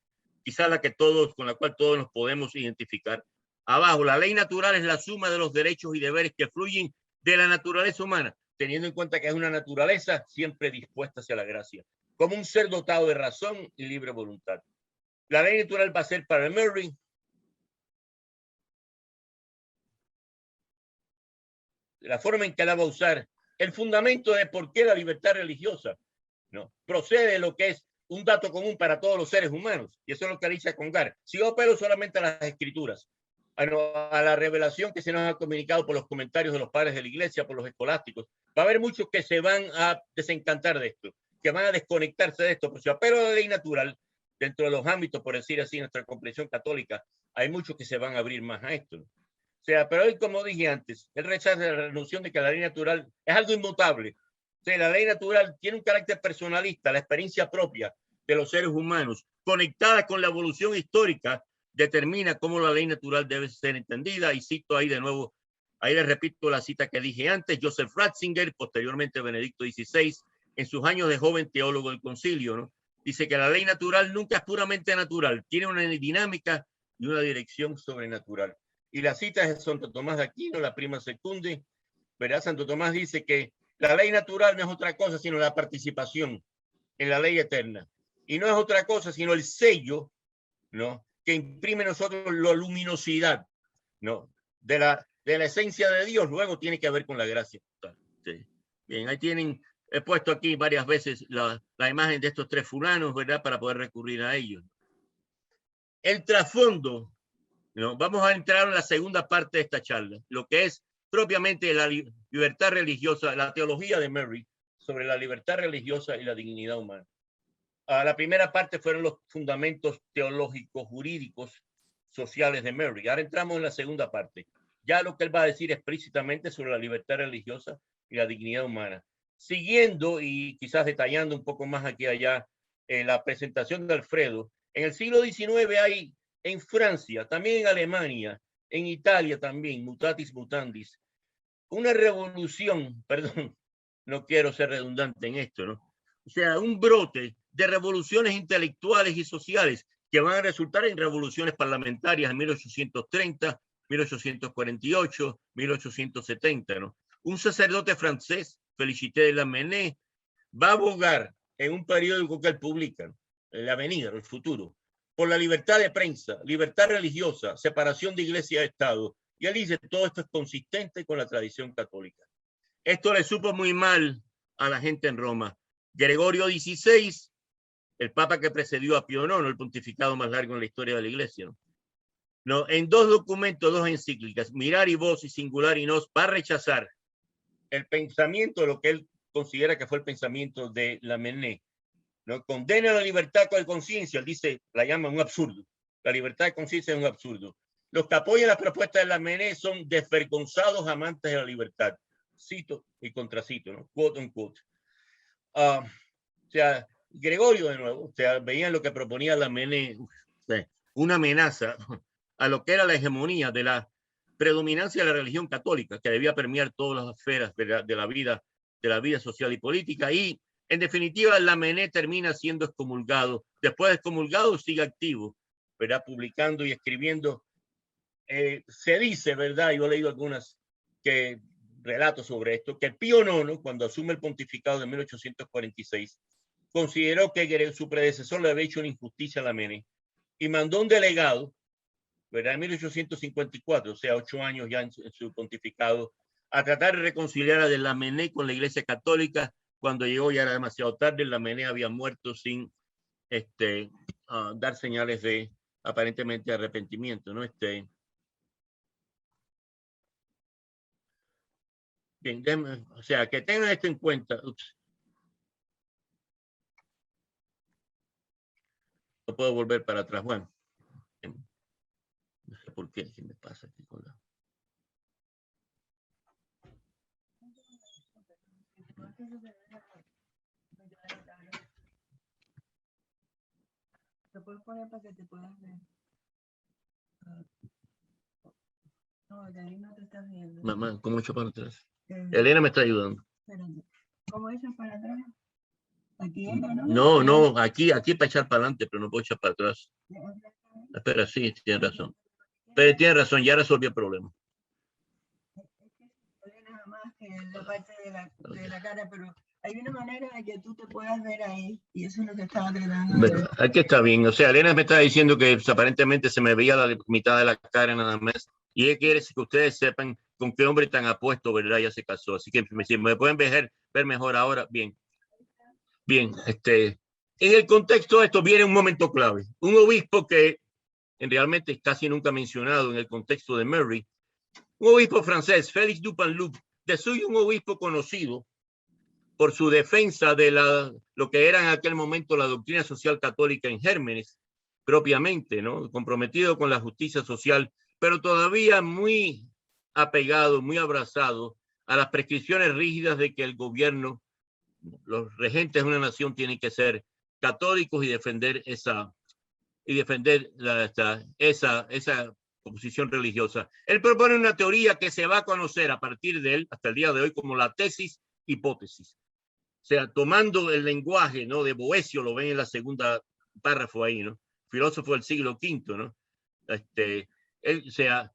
quizá la que todos, con la cual todos nos podemos identificar. Abajo, la ley natural es la suma de los derechos y deberes que fluyen de la naturaleza humana, teniendo en cuenta que es una naturaleza siempre dispuesta hacia la gracia, como un ser dotado de razón y libre voluntad. La ley natural va a ser para Murray la forma en que la va a usar, el fundamento de por qué la libertad religiosa, ¿no? Procede de lo que es un dato común para todos los seres humanos, y eso es lo que dice Congar. Si yo apelo solamente a las escrituras, a la revelación que se nos ha comunicado por los comentarios de los padres de la iglesia, por los escolásticos, va a haber muchos que se van a desencantar de esto, que van a desconectarse de esto, pero si apelo a la ley natural, dentro de los ámbitos, por decir así, nuestra comprensión católica, hay muchos que se van a abrir más a esto, ¿no? O sea, pero él, como dije antes, él rechaza la noción de que la ley natural es algo inmutable. O sea, la ley natural tiene un carácter personalista, la experiencia propia de los seres humanos, conectada con la evolución histórica, determina cómo la ley natural debe ser entendida. Y cito ahí de nuevo, ahí les repito la cita que dije antes, Joseph Ratzinger, posteriormente Benedicto XVI, en sus años de joven teólogo del concilio, ¿no? Dice que la ley natural nunca es puramente natural, tiene una dinámica y una dirección sobrenatural. Y la cita es de Santo Tomás de Aquino, la prima secunde, ¿verdad? Santo Tomás dice que la ley natural no es otra cosa sino la participación en la ley eterna. Y no es otra cosa sino el sello, ¿no?, que imprime en nosotros la luminosidad, ¿no?, de la esencia de Dios. Luego tiene que ver con la gracia. Sí. Bien, ahí tienen, he puesto aquí varias veces la imagen de estos tres fulanos, ¿verdad?, para poder recurrir a ellos. El trasfondo, ¿no? Vamos a entrar en la segunda parte de esta charla, lo que es propiamente la libertad religiosa, la teología de Murray sobre la libertad religiosa y la dignidad humana. La primera parte fueron los fundamentos teológicos, jurídicos, sociales de Murray. Ahora entramos en la segunda parte, ya lo que él va a decir explícitamente sobre la libertad religiosa y la dignidad humana, siguiendo y quizás detallando un poco más aquí y allá la presentación de Alfredo. En el siglo XIX hay en Francia, también en Alemania, en Italia también, mutatis mutandis, una revolución, perdón, no quiero ser redundante en esto, ¿no? O sea, un brote de revoluciones intelectuales y sociales que van a resultar en revoluciones parlamentarias en 1830, 1848, 1870, ¿no? Un sacerdote francés, Félicité de Lamennais, va a abogar en un periódico que él publica, El Avenir, El Futuro, por la libertad de prensa, libertad religiosa, separación de iglesia y Estado. Y él dice, todo esto es consistente con la tradición católica. Esto le supo muy mal a la gente en Roma. Gregorio XVI, el papa que precedió a Pío IX, el pontificado más largo en la historia de la iglesia, ¿no? En dos documentos, dos encíclicas, Mirari Vos y Singulari Nos, va a rechazar el pensamiento, lo que él considera que fue el pensamiento de Lamennais, ¿no? Condena la libertad de conciencia, él dice, la llama un absurdo. La libertad de conciencia es un absurdo. Los que apoyan las propuestas de Lamennais son desvergonzados amantes de la libertad. Cito y contracito, ¿no? Quote on quote. O sea, Gregorio de nuevo, o sea, veían lo que proponía Lamennais, una amenaza a lo que era la hegemonía de la predominancia de la religión católica, que debía permear todas las esferas de la vida social y política. Y, en definitiva, Lamennais termina siendo excomulgado. Después de excomulgado, sigue activo, ¿verdad? Publicando y escribiendo. Se dice, ¿verdad? Yo he leído algunas relatos sobre esto, que Pío IX, cuando asume el pontificado de 1846, consideró que su predecesor le había hecho una injusticia a Lamennais y mandó un delegado, ¿verdad? En 1854, o sea, 8 años ya en su pontificado, a tratar de reconciliar a Lamennais con la Iglesia Católica. Cuando llegó ya era demasiado tarde, Lamennais había muerto sin dar señales de aparentemente arrepentimiento, ¿no? Bien, o sea, que tengan esto en cuenta. Ups. No puedo volver para atrás. Bueno, no sé por qué me pasa aquí con la... Te puedes poner para que te puedas ver. No, de ahí no te estás viendo. Mamá, ¿cómo he hecho para atrás? Elena me está ayudando. Espérate. ¿Cómo echas para atrás? Aquí ella, ¿no? No, no, aquí para echar para adelante, pero no puedo echar para atrás. Espera, sí, tienes razón. Pero tienes razón, ya resolví el problema. Nada más que la parte de la cara, pero hay una manera de que tú te puedas ver ahí, y eso es lo que estaba tratando de... Aquí está bien, o sea, Elena me está diciendo que aparentemente se me veía la mitad de la cara nada más, y ella quiere que ustedes sepan con qué hombre tan apuesto, ¿verdad? Ya se casó, así que si me pueden ver mejor ahora, bien. Bien, en el contexto de esto viene un momento clave. Un obispo que realmente casi nunca mencionado en el contexto de Murray, un obispo francés, Félix Dupanloup, de suyo un obispo conocido por su defensa de lo que era en aquel momento la doctrina social católica en gérmenes, propiamente, ¿no? Comprometido con la justicia social, pero todavía muy apegado, muy abrazado a las prescripciones rígidas de que el gobierno, los regentes de una nación tienen que ser católicos y defender esa posición religiosa. Él propone una teoría que se va a conocer a partir de él hasta el día de hoy como la tesis hipótesis. O sea, tomando el lenguaje, ¿no? De Boecio, lo ven en la segunda párrafo ahí, ¿no? Filósofo del siglo V, ¿no? O sea,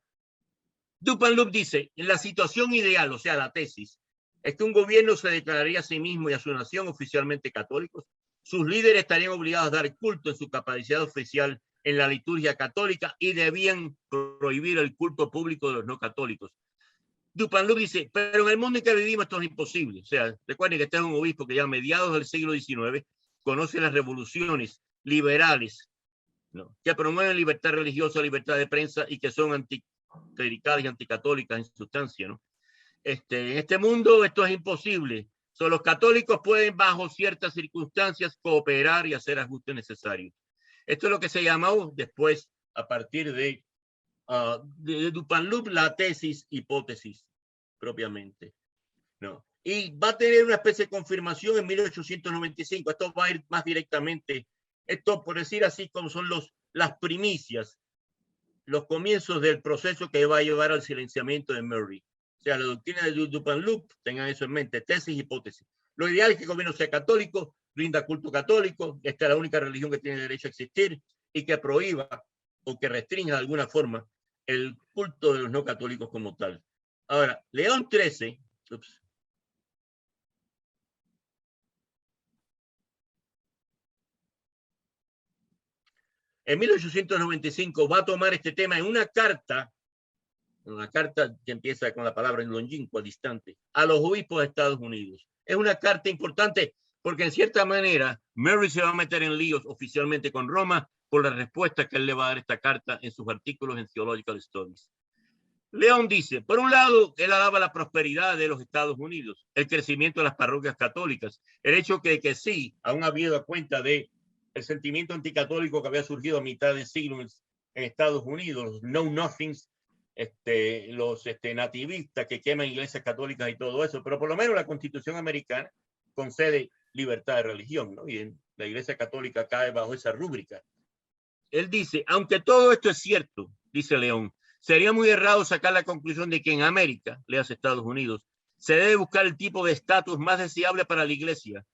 Dupanloup dice, en la situación ideal, o sea, la tesis, es que un gobierno se declararía a sí mismo y a su nación oficialmente católicos. Sus líderes estarían obligados a dar culto en su capacidad oficial en la liturgia católica y debían prohibir el culto público de los no católicos. Dupanloup dice, pero en el mundo en que vivimos esto es imposible. O sea, recuerden que este es un obispo que ya a mediados del siglo XIX conoce las revoluciones liberales, ¿no? Que promueven libertad religiosa, libertad de prensa y que son anticlericales y anticatólicas en sustancia, ¿no? En este mundo esto es imposible. Solo los católicos pueden, bajo ciertas circunstancias, cooperar y hacer ajustes necesarios. Esto es lo que se llamó después, a partir de Dupanloup, la tesis hipótesis propiamente, ¿no? Y va a tener una especie de confirmación en 1895. Esto va a ir más directamente, esto por decir así como son las primicias, los comienzos del proceso que va a llevar al silenciamiento de Murray. O sea, la doctrina de Dupanloup, tengan eso en mente, tesis, hipótesis. Lo ideal es que el gobierno sea católico, rinda culto católico, esta es la única religión que tiene derecho a existir, y que prohíba o que restrinja de alguna forma el culto de los no católicos como tal. Ahora, León XIII, en 1895 va a tomar este tema en una carta que empieza con la palabra en longínqua, distante, a los obispos de Estados Unidos. Es una carta importante porque en cierta manera Murray se va a meter en líos oficialmente con Roma por la respuesta que él le va a dar a esta carta en sus artículos en Theological Studies. León dice, por un lado, él alaba la prosperidad de los Estados Unidos, el crecimiento de las parroquias católicas, el hecho que sí, aún habido cuenta de el sentimiento anticatólico que había surgido a mitad del siglo en Estados Unidos, los know-nothings, los nativistas que queman iglesias católicas y todo eso, pero por lo menos la Constitución americana concede libertad de religión, ¿no? Y la Iglesia Católica cae bajo esa rúbrica. Él dice, aunque todo esto es cierto, dice León, Sería muy errado sacar la conclusión de que en América, leas Estados Unidos, se debe buscar el tipo de estatus más deseable para la Iglesia,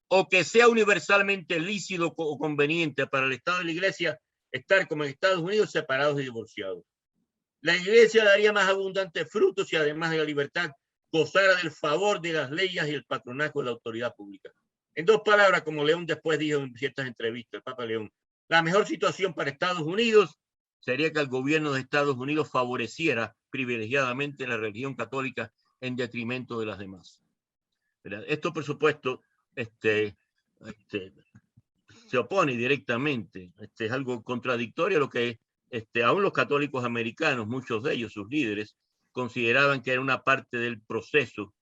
o que sea universalmente lícito o conveniente para el Estado y la Iglesia estar como en Estados Unidos separados y divorciados. La Iglesia daría más abundantes frutos y además de la libertad gozara del favor de las leyes y el patronazgo de la autoridad pública. En dos palabras, como León después dijo en ciertas entrevistas, el Papa León, la mejor situación para Estados Unidos sería que el gobierno de Estados Unidos favoreciera privilegiadamente la religión católica en detrimento de las demás. ¿Verdad? Esto, por supuesto, se opone directamente. Es algo contradictorio a lo que aún los católicos americanos, muchos de ellos, sus líderes, consideraban que era una parte del proceso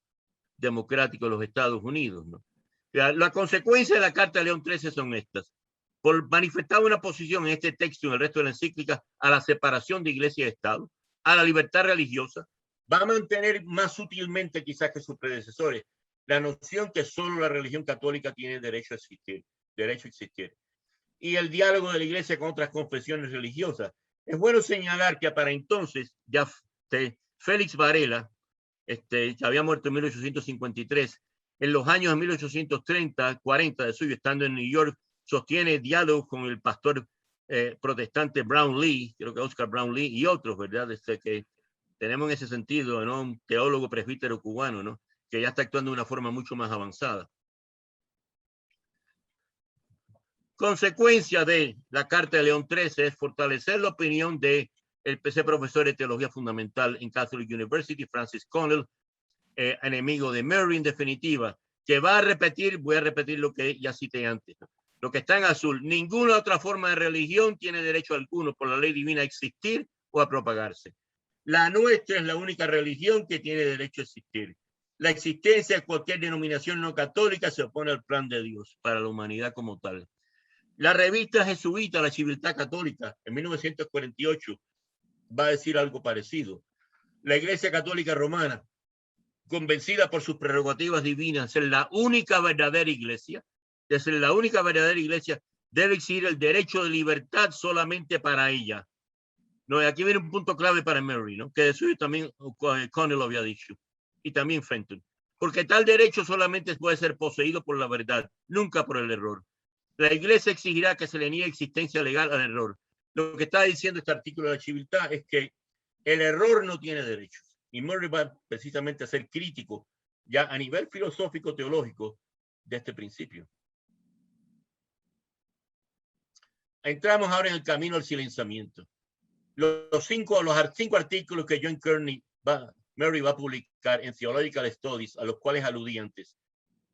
democrático de los Estados Unidos, ¿no? La consecuencia de la Carta de León XIII son estas. Por manifestar una posición en este texto y en el resto de la encíclica a la separación de Iglesia y Estado, a la libertad religiosa, va a mantener más sutilmente quizás que sus predecesores la noción que solo la religión católica tiene derecho a existir. Y el diálogo de la Iglesia con otras confesiones religiosas. Es bueno señalar que para entonces ya Félix Varela, que había muerto en 1853, en los años de 1830, 40 de suyo, estando en New York, sostiene diálogos con el pastor protestante Brownlee, creo que Oscar Brownlee y otros, ¿verdad? Que tenemos en ese sentido, ¿no? Un teólogo presbítero cubano, ¿no? Que ya está actuando de una forma mucho más avanzada. Consecuencia de la Carta de León XIII es fortalecer la opinión de el PC profesor de teología fundamental en Catholic University, Francis Connell, enemigo de Murray en definitiva, que va a repetir, voy a repetir lo que ya cité antes, ¿no? Lo que está en azul: ninguna otra forma de religión tiene derecho alguno por la ley divina a existir o a propagarse. La nuestra es la única religión que tiene derecho a existir. La existencia de cualquier denominación no católica se opone al plan de Dios para la humanidad como tal. La revista jesuita La Civiltà Católica, en 1948, va a decir algo parecido. La Iglesia Católica Romana, convencida por sus prerrogativas divinas de ser la única verdadera iglesia, debe exigir el derecho de libertad solamente para ella. No, aquí viene un punto clave para Murray, ¿no? Que de suyo también Connell lo había dicho, y también Fenton. Porque tal derecho solamente puede ser poseído por la verdad, nunca por el error. La Iglesia exigirá que se le niegue existencia legal al error. Lo que está diciendo este artículo de la Civiltà es que el error no tiene derechos. Y Murray va precisamente a ser crítico ya a nivel filosófico teológico de este principio. Entramos ahora en el camino al silenciamiento. Los cinco artículos que Murray va a publicar en Theological Studies, a los cuales aludí antes,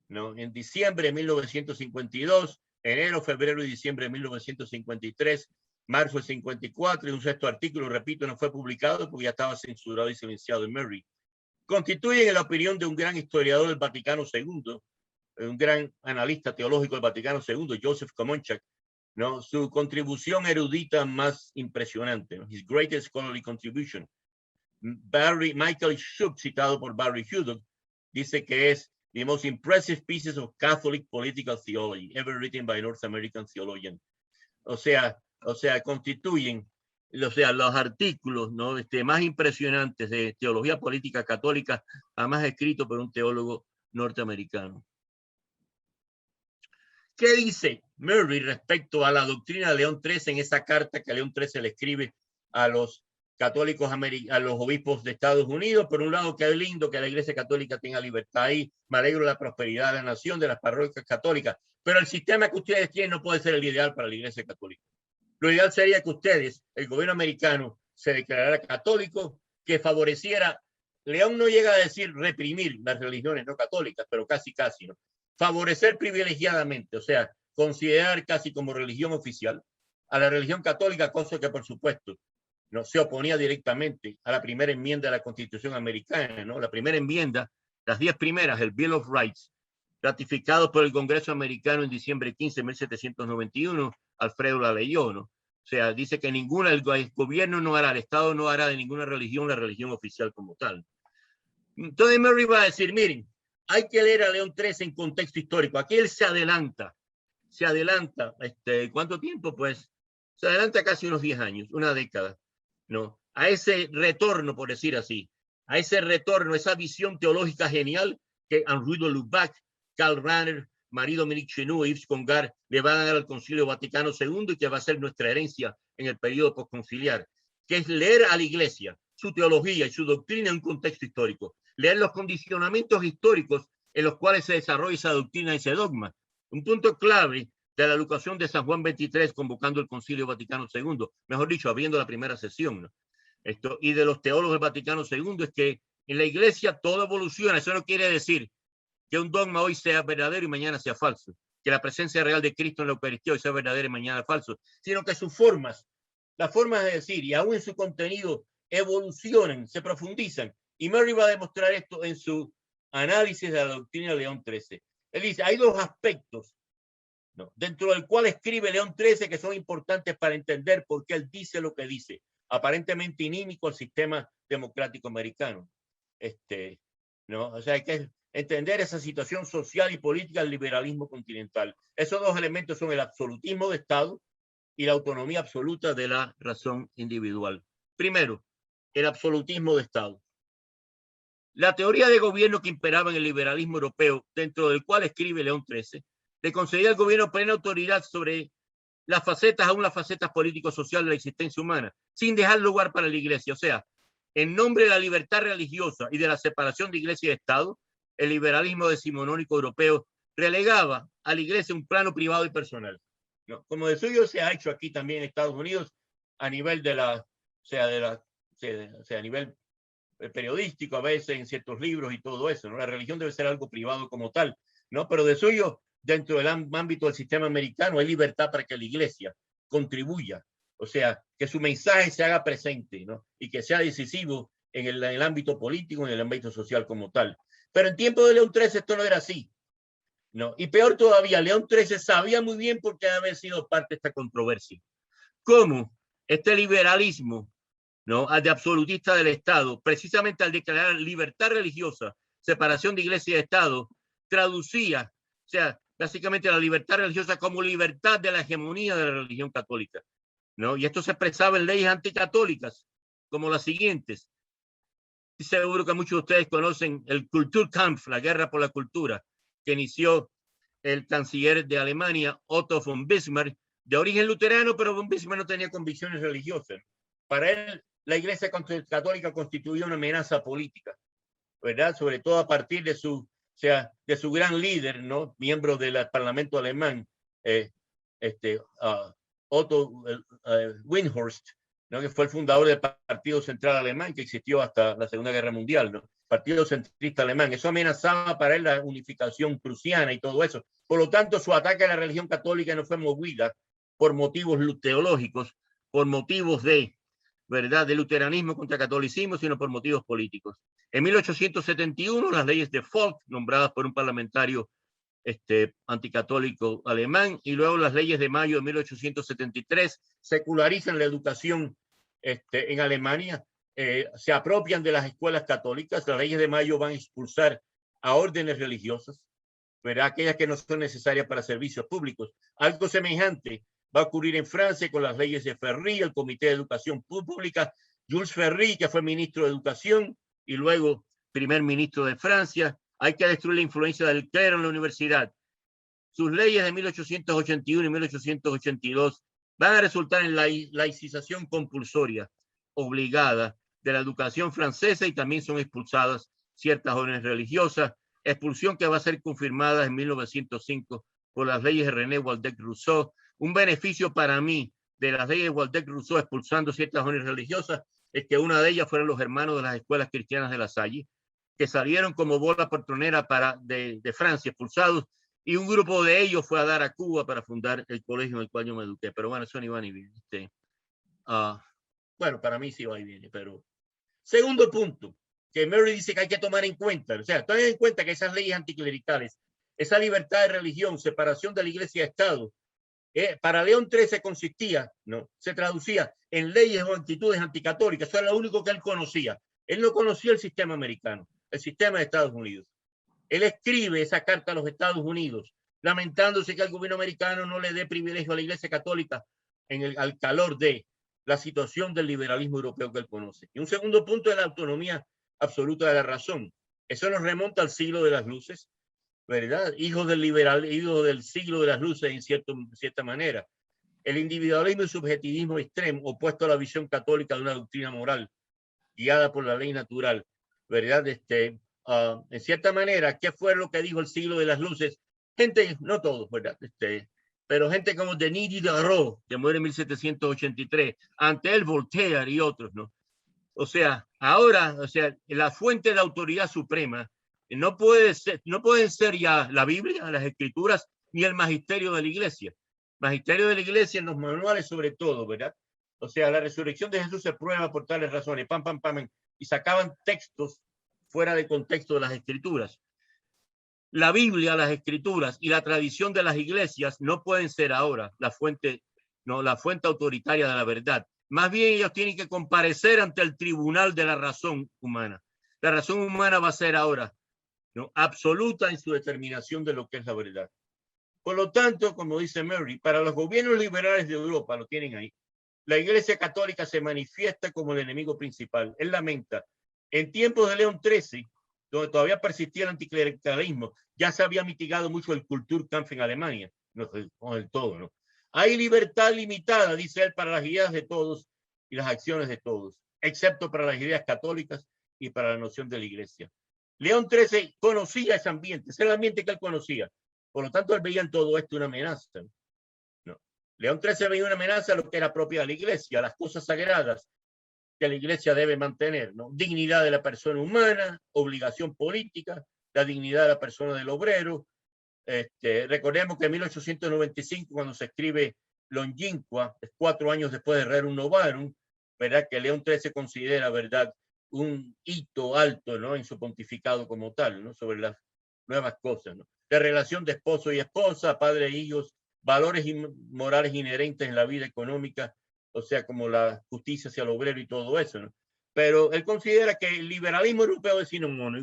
¿no? En diciembre de 1952, enero, febrero y diciembre de 1953, marzo del 54, y un sexto artículo, repito, no fue publicado porque ya estaba censurado y silenciado en Murray. Constituyen, en la opinión de un gran historiador del Vaticano II, un gran analista teológico del Vaticano II, Joseph Komonchak, ¿no? Su contribución erudita más impresionante, ¿no? His greatest scholarly contribution. Michael Schuck, citado por Barry Hudok, dice que es the most impressive pieces of Catholic political theology ever written by a North American theologian. O sea, constituyen, los artículos, ¿no? Más impresionantes de teología política católica jamás escrito por un teólogo norteamericano. ¿Qué dice Murray respecto a la doctrina de León XIII en esa carta que León XIII le escribe a los católicos, a los obispos de Estados Unidos? Por un lado, qué lindo que la Iglesia Católica tenga libertad ahí, me alegro de la prosperidad de la nación, de las parroquias católicas, pero el sistema que ustedes tienen no puede ser el ideal para la Iglesia Católica. Lo ideal sería que ustedes, el gobierno americano, se declarara católico, que favoreciera, León no llega a decir reprimir las religiones no católicas, pero casi, ¿no? Favorecer privilegiadamente, o sea, considerar casi como religión oficial a la religión católica, cosa que por supuesto no se oponía directamente a la primera enmienda de la Constitución americana, ¿no? La primera enmienda, las 10 primeras, el Bill of Rights, ratificado por el Congreso americano en diciembre 15 de 1791, Alfredo la leyó, ¿no? O sea, dice que el gobierno no hará, el Estado no hará de ninguna religión la religión oficial como tal. Entonces Murray va a decir, miren, hay que leer a León XIII en contexto histórico. Aquí él se adelanta, ¿cuánto tiempo? Pues se adelanta casi unos 10 años, una década, ¿no? a ese retorno, por decir así, a ese retorno, esa visión teológica genial que Henri de Lubac, Karl Rahner, Marie-Dominique Chenot y Yves Congar le van a dar al Concilio Vaticano II y que va a ser nuestra herencia en el periodo postconciliar, que es leer a la Iglesia, su teología y su doctrina en un contexto histórico, leer los condicionamientos históricos en los cuales se desarrolla esa doctrina y ese dogma. Un punto clave de la educación de San Juan XXIII convocando el Concilio Vaticano II, mejor dicho, abriendo la primera sesión, ¿no? Y de los teólogos del Vaticano II es que en la Iglesia todo evoluciona. Eso no quiere decir que un dogma hoy sea verdadero y mañana sea falso, que la presencia real de Cristo en la Eucaristía hoy sea verdadera y mañana falso, sino que sus formas, las formas de decir y aún en su contenido evolucionan, se profundizan. Y Murray va a demostrar esto en su análisis de la doctrina de León XIII. Él dice, hay dos aspectos, ¿no?, dentro del cual escribe León XIII que son importantes para entender por qué él dice lo que dice, aparentemente inímico al sistema democrático americano. ¿No? O sea, hay que entender esa situación social y política del liberalismo continental. Esos dos elementos son el absolutismo de Estado y la autonomía absoluta de la razón individual. Primero, el absolutismo de Estado. La teoría de gobierno que imperaba en el liberalismo europeo, dentro del cual escribe León XIII, le concedía al gobierno plena autoridad sobre las facetas, aún las facetas político-sociales de la existencia humana, sin dejar lugar para la Iglesia. O sea, en nombre de la libertad religiosa y de la separación de Iglesia y Estado, el liberalismo decimonónico europeo relegaba a la Iglesia un plano privado y personal, ¿no? Como de suyo se ha hecho aquí también en Estados Unidos a nivel de la, a nivel periodístico, a veces en ciertos libros y todo eso, ¿no? La religión debe ser algo privado como tal, ¿no? Pero de suyo, dentro del ámbito del sistema americano, hay libertad para que la Iglesia contribuya, o sea, que su mensaje se haga presente, ¿no? Y que sea decisivo en el ámbito político, en el ámbito social como tal. Pero en tiempo de León XIII esto no era así, ¿no? Y peor todavía, León XIII sabía muy bien por qué había sido parte de esta controversia. Cómo este liberalismo, ¿no?, de absolutista del Estado, precisamente al declarar libertad religiosa, separación de Iglesia y Estado, traducía, o sea, básicamente la libertad religiosa como libertad de la hegemonía de la religión católica, ¿no? Y esto se expresaba en leyes anticatólicas, como las siguientes. Seguro que muchos de ustedes conocen el Kulturkampf, la guerra por la cultura, que inició el canciller de Alemania, Otto von Bismarck, de origen luterano, pero von Bismarck no tenía convicciones religiosas. Para él, la Iglesia católica constituía una amenaza política, ¿verdad? Sobre todo a partir de su gran líder, ¿no?, miembro del Parlamento alemán, Otto Windhorst, ¿no?, que fue el fundador del Partido Central Alemán, que existió hasta la Segunda Guerra Mundial, ¿no? Partido Centrista Alemán. Eso amenazaba para él la unificación prusiana y todo eso. Por lo tanto, su ataque a la religión católica no fue movida por motivos teológicos, por motivos de, ¿verdad?, de luteranismo contra catolicismo, sino por motivos políticos. En 1871, las leyes de Volk, nombradas por un parlamentario anticatólico alemán, y luego las leyes de mayo de 1873 secularizan la educación en Alemania, se apropian de las escuelas católicas. Las leyes de mayo van a expulsar a órdenes religiosas, ¿verdad?, aquellas que no son necesarias para servicios públicos. Algo semejante va a ocurrir en Francia con las leyes de Ferry, el Comité de Educación Pública. Jules Ferry, que fue ministro de Educación y luego primer ministro de Francia. Hay que destruir la influencia del clero en la universidad. Sus leyes de 1881 y 1882 van a resultar en la laicización compulsoria, obligada, de la educación francesa, y también son expulsadas ciertas órdenes religiosas, expulsión que va a ser confirmada en 1905 por las leyes de René Waldeck-Rousseau. Un beneficio para mí de las leyes de Waldeck-Rousseau expulsando ciertas órdenes religiosas es que una de ellas fueron los hermanos de las escuelas cristianas de La Salle, que salieron como bola patronera de Francia, expulsados, y un grupo de ellos fue a dar a Cuba para fundar el colegio en el cual yo me eduqué. Pero bueno, eso ni va ni viene. Bueno, para mí sí va y viene, pero... Segundo punto, que Murray dice que hay que tomar en cuenta, o sea, tomen en cuenta que esas leyes anticlericales, esa libertad de religión, separación de la Iglesia y Estado, para León XIII consistía, ¿no?, se traducía en leyes o actitudes anticatólicas. Eso era lo único que él conocía. Él no conocía el sistema americano, el sistema de Estados Unidos. Él escribe esa carta a los Estados Unidos, lamentándose que el gobierno americano no le dé privilegio a la Iglesia católica al calor de la situación del liberalismo europeo que él conoce. Y un segundo punto es la autonomía absoluta de la razón. Eso nos remonta al siglo de las luces, ¿verdad? Hijos del siglo de las luces en cierta manera. El individualismo y subjetivismo extremo opuesto a la visión católica de una doctrina moral guiada por la ley natural, ¿verdad? En cierta manera, ¿qué fue lo que dijo el siglo de las luces? Gente, no todos, ¿verdad? Pero gente como Denis Diderot, que muere en 1783, ante él Voltaire y otros, ¿no? O sea, ahora, la fuente de autoridad suprema no pueden ser ya la Biblia, las Escrituras, ni el magisterio de la Iglesia. Magisterio de la Iglesia en los manuales sobre todo, ¿verdad? O sea, la resurrección de Jesús se prueba por tales razones, pam, pam, pam, y sacaban textos fuera de contexto de las Escrituras. La Biblia, las Escrituras y la tradición de las iglesias no pueden ser ahora la fuente autoritaria de la verdad. Más bien ellos tienen que comparecer ante el tribunal de la razón humana. La razón humana va a ser ahora, ¿no?, absoluta en su determinación de lo que es la verdad. Por lo tanto, como dice Murray, para los gobiernos liberales de Europa, lo tienen ahí, la Iglesia Católica se manifiesta como el enemigo principal. Él lamenta. En tiempos de León XIII, donde todavía persistía el anticlericalismo, ya se había mitigado mucho el Kulturkampf en Alemania, no del todo, ¿no? Hay libertad limitada, dice él, para las ideas de todos y las acciones de todos, excepto para las ideas católicas y para la noción de la Iglesia. León XIII conocía ese ambiente, ese era el ambiente que él conocía. Por lo tanto, él veía en todo esto una amenaza. No. León XIII veía una amenaza a lo que era propia de la Iglesia, a las cosas sagradas que la Iglesia debe mantener, ¿no? Dignidad de la persona humana, obligación política, la dignidad de la persona del obrero. Recordemos que en 1895, cuando se escribe Longínqua, 4 años después de Rerum Novarum, ¿verdad?, que León XIII considera, ¿verdad?, un hito alto, ¿no?, en su pontificado como tal, ¿no?, sobre las nuevas cosas, ¿no?, de relación de esposo y esposa, padre e hijos, valores morales inherentes en la vida económica, o sea, como la justicia hacia el obrero y todo eso, ¿no? Pero él considera que el liberalismo europeo es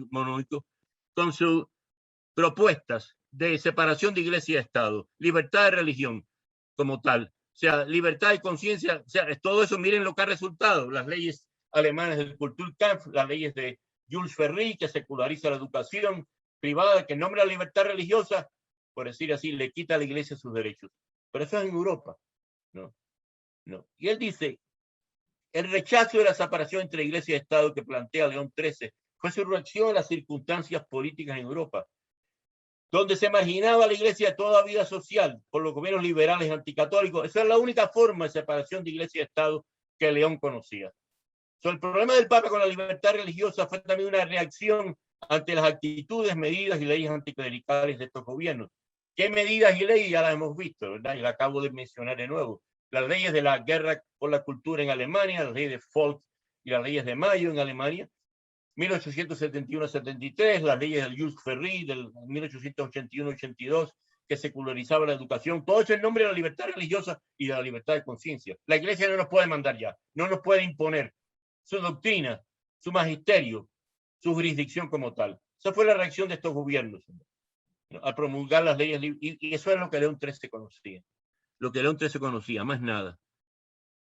monolítico con sus propuestas de separación de iglesia y Estado, libertad de religión como tal, o sea, libertad de conciencia, o sea, todo eso, miren lo que ha resultado, las leyes alemanas del Kulturkampf, las leyes de Jules Ferry, que seculariza la educación privada, que en nombre de la libertad religiosa, por decir así, le quita a la iglesia sus derechos. Pero eso es en Europa, ¿no? No. Y él dice, el rechazo de la separación entre iglesia y Estado que plantea León XIII fue su reacción a las circunstancias políticas en Europa, donde se marginaba la iglesia de toda vida social por los gobiernos liberales anticatólicos. Esa es la única forma de separación de iglesia y Estado que León conocía. El problema del Papa con la libertad religiosa fue también una reacción ante las actitudes, medidas y leyes anticlericales de estos gobiernos. ¿Qué medidas y leyes? Ya las hemos visto, ¿verdad? Y la acabo de mencionar de nuevo. Las leyes de la guerra por la cultura en Alemania, las leyes de Volk y las leyes de Mayo en Alemania, 1871-73, las leyes del Jules Ferry del 1881-82, que secularizaban la educación, todo eso en nombre de la libertad religiosa y de la libertad de conciencia. La iglesia no nos puede mandar ya, no nos puede imponer su doctrina, su magisterio, su jurisdicción como tal. Esa fue la reacción de estos gobiernos, ¿no?, al promulgar las leyes, y eso es lo que León XIII conocía. Lo que León XIII conocía, más nada,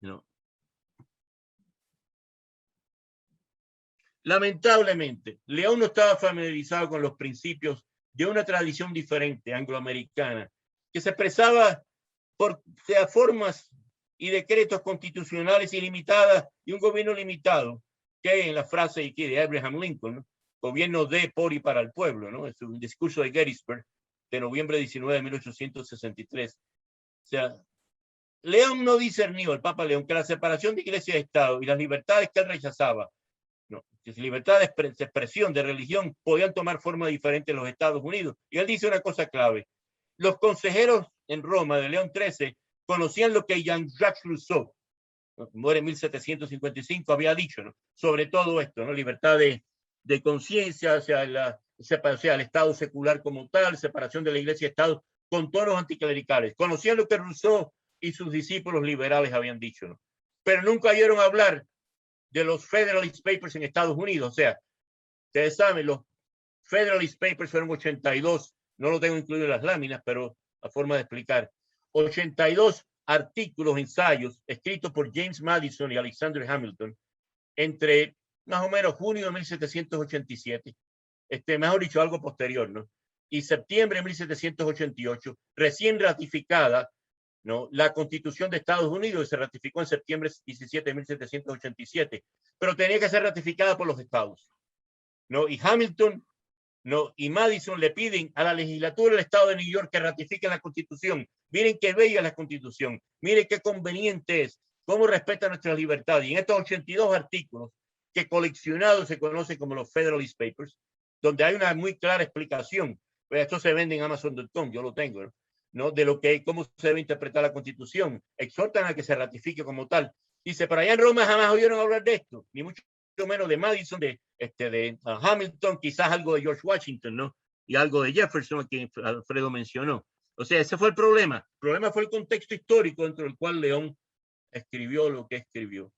¿no? Lamentablemente, León no estaba familiarizado con los principios de una tradición diferente, angloamericana, que se expresaba por formas y decretos constitucionales ilimitadas y un gobierno limitado, que en la frase aquí de Abraham Lincoln, ¿no?, gobierno de, por y para el pueblo, ¿no?, es un discurso de Gettysburg de noviembre 19 de 1863. O sea, León no discernió, el Papa León, que la separación de iglesia y Estado y las libertades que él rechazaba, no, que libertad de expresión, de religión, podían tomar forma diferente en los Estados Unidos. Y él dice una cosa clave. Los consejeros en Roma de León XIII conocían lo que Jean-Jacques Rousseau, ¿no?, muere en 1755, había dicho, ¿no?, sobre todo esto, ¿no?, libertad de conciencia, o sea, el Estado secular como tal, separación de la iglesia y Estado, con tonos anticlericales. Conocían lo que Rousseau y sus discípulos liberales habían dicho, ¿no?, pero nunca oyeron hablar de los Federalist Papers en Estados Unidos. O sea, ustedes saben, los Federalist Papers fueron 82, no lo tengo incluido en las láminas, pero a forma de explicar, 82 artículos, ensayos escritos por James Madison y Alexander Hamilton entre más o menos junio de 1787, mejor dicho, algo posterior, ¿no? Y septiembre de 1788, recién ratificada, ¿no?, la Constitución de Estados Unidos, se ratificó en septiembre 17 de 1787, pero tenía que ser ratificada por los estados, ¿no? Y Hamilton, ¿no?, y Madison le piden a la legislatura del estado de New York que ratifique la Constitución. Miren qué bella la Constitución, miren qué conveniente es, cómo respeta nuestras libertades. Y en estos 82 artículos, que coleccionados se conocen como los Federalist Papers, donde hay una muy clara explicación, pues esto se vende en Amazon.com, yo lo tengo, ¿no?, de lo que, cómo se debe interpretar la Constitución. Exhortan a que se ratifique como tal. Dice, pero allá en Roma jamás oyeron hablar de esto, ni mucho menos de Madison, de Hamilton, quizás algo de George Washington, ¿no? Y algo de Jefferson, que Alfredo mencionó. O sea, ese fue el problema. El problema fue el contexto histórico dentro del cual León escribió lo que escribió.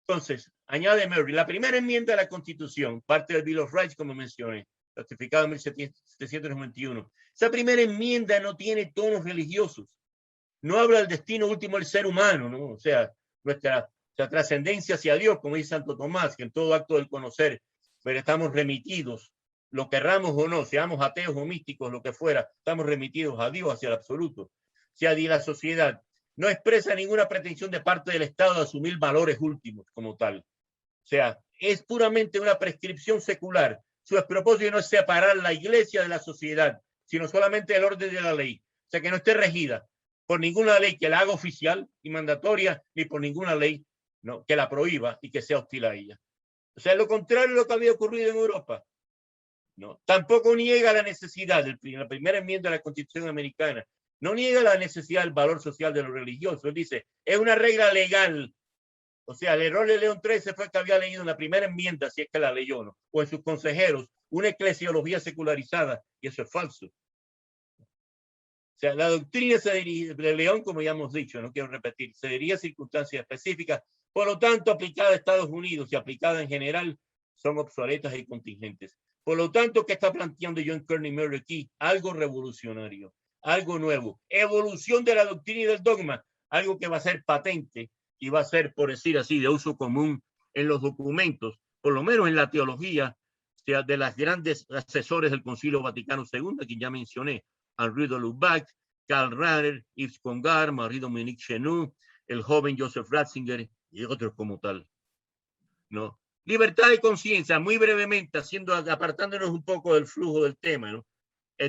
Entonces, añade Murray, la primera enmienda de la Constitución, parte del Bill of Rights, como mencioné, ratificado en 1791. Esa primera enmienda no tiene tonos religiosos. No habla del destino último del ser humano, ¿no? O sea, nuestra trascendencia hacia Dios, como dice Santo Tomás, que en todo acto del conocer, pero estamos remitidos, lo querramos o no, seamos ateos o místicos, lo que fuera, estamos remitidos a Dios, hacia el absoluto. O sea, la sociedad no expresa ninguna pretensión de parte del Estado de asumir valores últimos como tal. O sea, es puramente una prescripción secular. Su propósito no es separar la iglesia de la sociedad, sino solamente el orden de la ley. O sea, que no esté regida por ninguna ley que la haga oficial y mandatoria, ni por ninguna ley, ¿no?, que la prohíba y que sea hostil a ella. O sea, lo contrario de lo que había ocurrido en Europa, ¿no? Tampoco niega la necesidad, la primera enmienda de la Constitución americana, no niega la necesidad del valor social de lo religioso. Él dice, es una regla legal. O sea, el error de León XIII fue que había leído en la primera enmienda, si es que la leyó, ¿no?, o en sus consejeros, una eclesiología secularizada, y eso es falso. O sea, la doctrina de León, como ya hemos dicho, no quiero repetir, se diría circunstancias específicas, por lo tanto, aplicada a Estados Unidos y aplicada en general, son obsoletas y contingentes. Por lo tanto, ¿qué está planteando John Kearney Murray aquí? Algo revolucionario, algo nuevo, evolución de la doctrina y del dogma, algo que va a ser patente y va a ser, por decir así, de uso común en los documentos, por lo menos en la teología, o sea, de las grandes asesores del Concilio Vaticano II, que ya mencioné, Henri de Lubac, Karl Rahner, Yves Congar, Marie-Dominique Chenu, el joven Joseph Ratzinger y otros como tal, ¿no? Libertad de conciencia, muy brevemente, apartándonos un poco del flujo del tema, ¿no?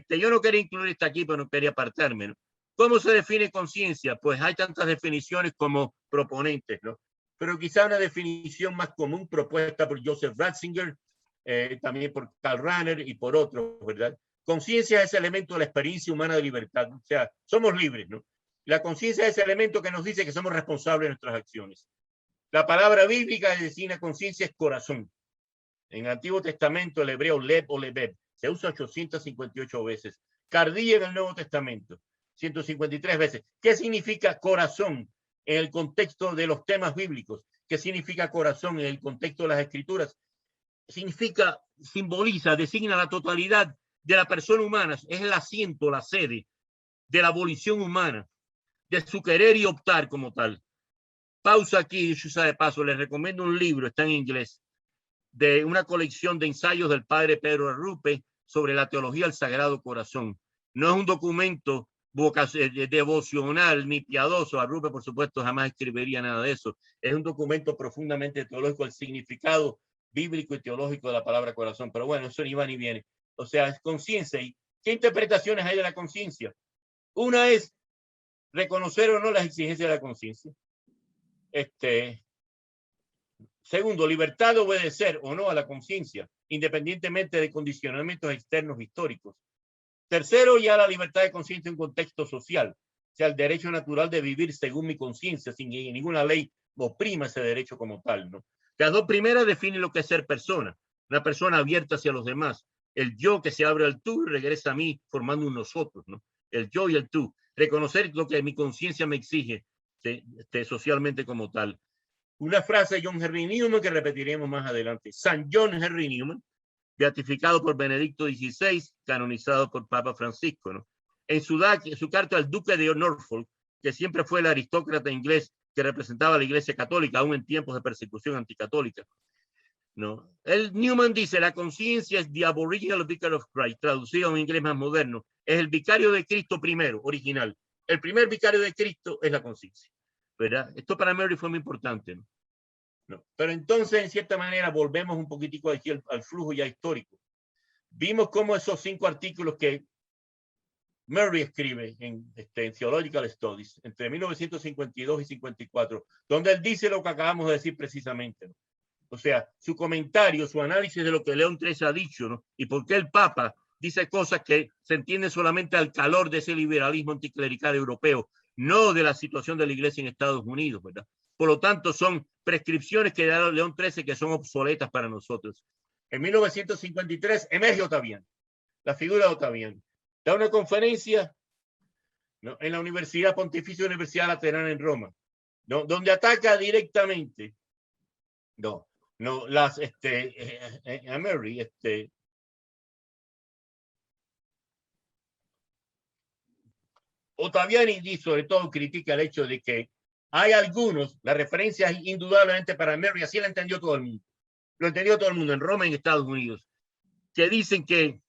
Yo no quería incluir esto aquí, pero no quería apartarme, ¿no? ¿Cómo se define conciencia? Pues hay tantas definiciones como proponentes, ¿no? Pero quizá una definición más común propuesta por Joseph Ratzinger, también por Karl Rahner y por otros, ¿verdad? Conciencia es ese elemento de la experiencia humana de libertad. O sea, somos libres, ¿no? La conciencia es ese elemento que nos dice que somos responsables de nuestras acciones. La palabra bíblica que designa conciencia es corazón. En el Antiguo Testamento, el hebreo leb o lebeb se usa 858 veces. Cardía en el Nuevo Testamento, 153 veces. ¿Qué significa corazón en el contexto de los temas bíblicos? ¿Qué significa corazón en el contexto de las Escrituras? Significa, simboliza, designa la totalidad de la persona humana. Es el asiento, la sede de la volición humana, de su querer y optar como tal. Pausa aquí, dicho sea de paso, les recomiendo un libro, está en inglés, de una colección de ensayos del padre Pedro Arrupe sobre la teología del Sagrado Corazón. No es un documento devocional ni piadoso. Arrupe, por supuesto, jamás escribiría nada de eso. Es un documento profundamente teológico, el significado bíblico y teológico de la palabra corazón. Pero bueno, eso ni va ni viene. O sea, es conciencia. ¿Y qué interpretaciones hay de la conciencia? Una es reconocer o no las exigencias de la conciencia. Segundo, libertad de obedecer o no a la conciencia, independientemente de condicionamientos externos históricos. Tercero, ya la libertad de conciencia en contexto social, o sea, el derecho natural de vivir según mi conciencia, sin que ninguna ley oprima ese derecho como tal, ¿no? Las dos primeras definen lo que es ser persona, una persona abierta hacia los demás, el yo que se abre al tú y regresa a mí formando un nosotros, ¿no? El yo y el tú, reconocer lo que mi conciencia me exige socialmente como tal. Una frase de John Henry Newman que repetiremos más adelante. San John Henry Newman, beatificado por Benedicto XVI, canonizado por Papa Francisco, ¿no? En su carta al duque de Norfolk, que siempre fue el aristócrata inglés que representaba a la Iglesia Católica, aún en tiempos de persecución anticatólica. ¿No? Newman dice, la conciencia es the aboriginal vicar of Christ, traducido a un inglés más moderno, es el vicario de Cristo primero, original. El primer vicario de Cristo es la conciencia, ¿verdad? Esto para Murray fue muy importante, ¿no? No. Pero entonces, en cierta manera, volvemos un poquitico aquí al flujo ya histórico. Vimos cómo esos 5 artículos que Murray escribe en Theological Studies entre 1952 y 54, donde él dice lo que acabamos de decir precisamente, ¿no? O sea, su comentario, su análisis de lo que León XIII ha dicho, ¿no? Y por qué el Papa dice cosas que se entienden solamente al calor de ese liberalismo anticlerical europeo, no de la situación de la Iglesia en Estados Unidos, ¿verdad? Por lo tanto, son prescripciones que da León XIII que son obsoletas para nosotros. En 1953 emerge Ottaviani, la figura de Ottaviani. Da una conferencia, ¿no?, en la Universidad Pontificia Universidad Laterana en Roma, ¿no?, donde ataca directamente, a Murray, Ottaviani sobre todo critica el hecho de que hay algunos, la referencia es indudablemente para Murray, así la entendió todo el mundo, lo entendió todo el mundo en Roma y en Estados Unidos, que dicen que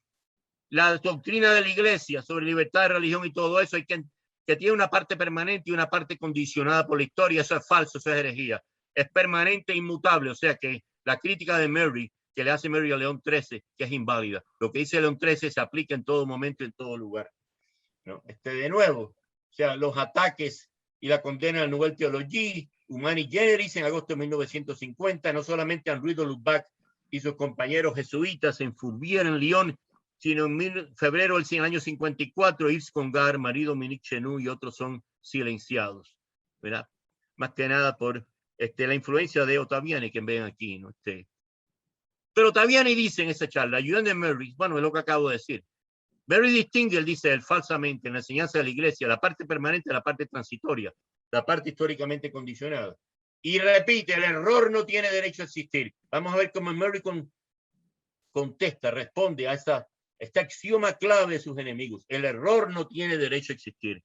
la doctrina de la Iglesia sobre libertad de religión y todo eso, que tiene una parte permanente y una parte condicionada por la historia. Eso es falso, eso es herejía. Es permanente e inmutable, o sea que la crítica de Murray, que le hace Murray a León XIII, que es inválida. Lo que dice León XIII se aplica en todo momento, en todo lugar, ¿no? De nuevo, o sea, los ataques y la condena a la Nouvelle Théologie, Humani Generis, en agosto de 1950, no solamente Henri de Lubac y sus compañeros jesuitas en Fourvière, en Lyon, sino en febrero del año 54, Yves Congar, Marie-Dominique Chenoux y otros son silenciados, ¿verdad? Más que nada por la influencia de Ottaviani, que ven aquí, ¿no? Pero Ottaviani dice en esa charla, ayudando a Murray, bueno, es lo que acabo de decir. Murray distingue, él dice, falsamente, en la enseñanza de la Iglesia, la parte permanente, la parte transitoria, la parte históricamente condicionada. Y repite, el error no tiene derecho a existir. Vamos a ver cómo Murray contesta, responde a este axioma clave de sus enemigos. El error no tiene derecho a existir.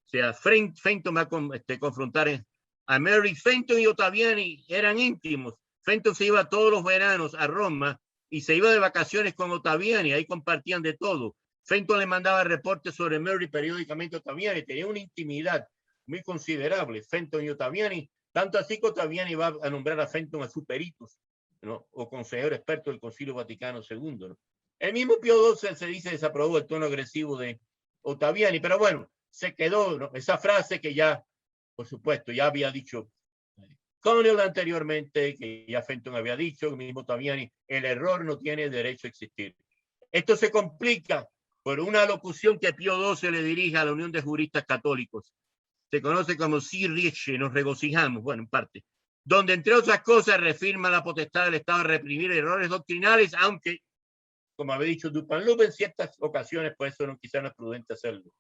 O sea, Fenton va a confrontar a Murray. Fenton y Ottaviani eran íntimos. Fenton se iba todos los veranos a Roma y se iba de vacaciones con Ottaviani. Ahí compartían de todo. Fenton le mandaba reportes sobre Murray periódicamente a Ottaviani. Tenía una intimidad muy considerable, Fenton y Ottaviani. Tanto así que Ottaviani va a nombrar a Fenton a superitus, ¿no?, o consejero experto del Concilio Vaticano II, ¿no? El mismo Pío XII se dice desaprobó el tono agresivo de Ottaviani, pero bueno, se quedó, ¿no?, esa frase que ya, por supuesto, ya había dicho Connell anteriormente, que ya Fenton había dicho, el mismo Ottaviani, el error no tiene derecho a existir. Esto se complica por una locución que Pío XII le dirige a la Unión de Juristas Católicos. Se conoce como Si Riche, nos regocijamos, bueno, en parte, donde entre otras cosas reafirma la potestad del Estado de reprimir errores doctrinales, aunque, como había dicho Dupanloup, en ciertas ocasiones, pues eso quizá no es prudente hacerlo.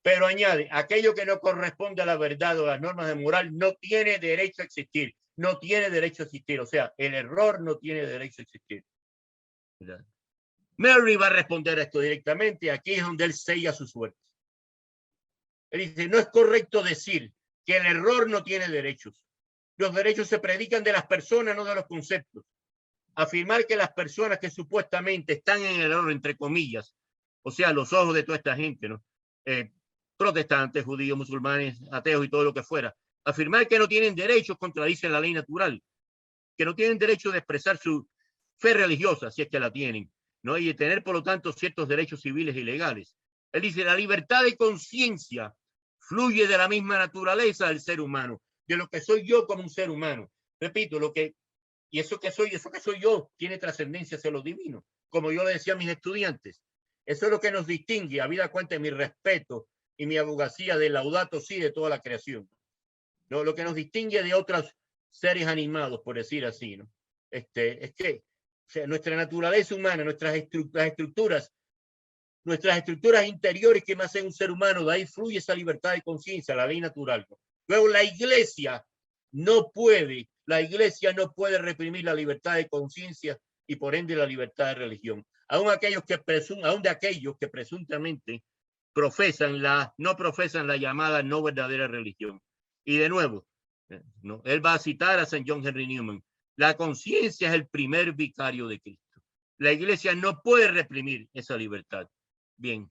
Pero añade, aquello que no corresponde a la verdad o a las normas de moral no tiene derecho a existir, no tiene derecho a existir, o sea, el error no tiene derecho a existir. ¿Verdad? Murray va a responder a esto directamente, aquí es donde él sella su suerte. Él dice, no es correcto decir que el error no tiene derechos. Los derechos se predican de las personas, no de los conceptos. Afirmar que las personas que supuestamente están en el error, entre comillas, o sea, los ojos de toda esta gente, ¿no?, protestantes, judíos, musulmanes, ateos y todo lo que fuera, afirmar que no tienen derechos contradice la ley natural, que no tienen derecho de expresar su fe religiosa, si es que la tienen, ¿no?, y de tener, por lo tanto, ciertos derechos civiles y legales. Él dice, la libertad de conciencia fluye de la misma naturaleza del ser humano, de lo que soy yo como un ser humano. Repito, y eso que soy yo, tiene trascendencia hacia lo divino, como yo le decía a mis estudiantes. Eso es lo que nos distingue, habida cuenta de mi respeto y mi abogacía de Laudato Si de toda la creación, ¿no? Lo que nos distingue de otros seres animados, por decir así, ¿no? Es que, o sea, nuestra naturaleza humana, nuestras estructuras interiores que me hacen un ser humano, de ahí fluye esa libertad de conciencia, la ley natural, ¿no? Luego la iglesia no puede reprimir la libertad de conciencia y por ende la libertad de religión. Aún de aquellos que presuntamente no profesan la llamada no verdadera religión. Y de nuevo, ¿no? Él va a citar a St. John Henry Newman. La conciencia es el primer vicario de Cristo. La iglesia no puede reprimir esa libertad. Bien.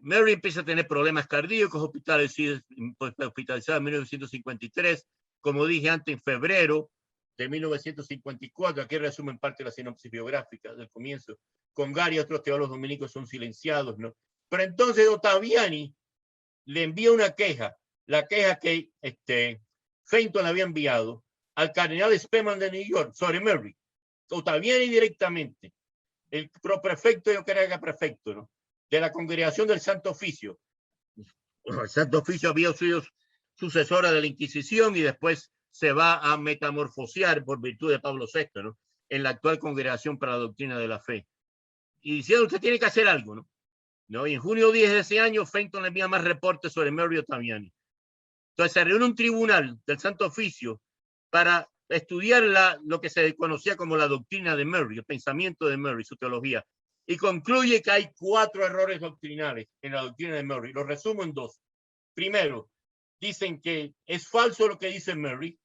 Mary empieza a tener problemas cardíacos, hospitalizada en 1953. Como dije antes, en febrero de 1954, aquí resumen parte de la sinopsis biográfica del comienzo. Congar y otros teólogos dominicos son silenciados, ¿no? Pero entonces Ottaviani le envía una queja, la queja que Fenton había enviado al cardenal Spemann de New York sobre Mary. Ottaviani directamente, el prefecto, yo creo que prefecto, ¿no? De la congregación del Santo Oficio. El Santo Oficio había sido sucesora de la Inquisición y después se va a metamorfosear por virtud de Pablo VI, ¿no? En la actual Congregación para la Doctrina de la Fe. Y diciendo, usted tiene que hacer algo, ¿no? Y en junio 10 de ese año, Fenton le envía más reportes sobre Mary Ottaviani. Entonces se reúne un tribunal del Santo Oficio para estudiar lo que se conocía como la doctrina de Mary, el pensamiento de Mary, su teología. Y concluye que hay 4 errores doctrinales en la doctrina de Mary. Lo resumo en 2. Primero, dicen que es falso lo que dice Mary,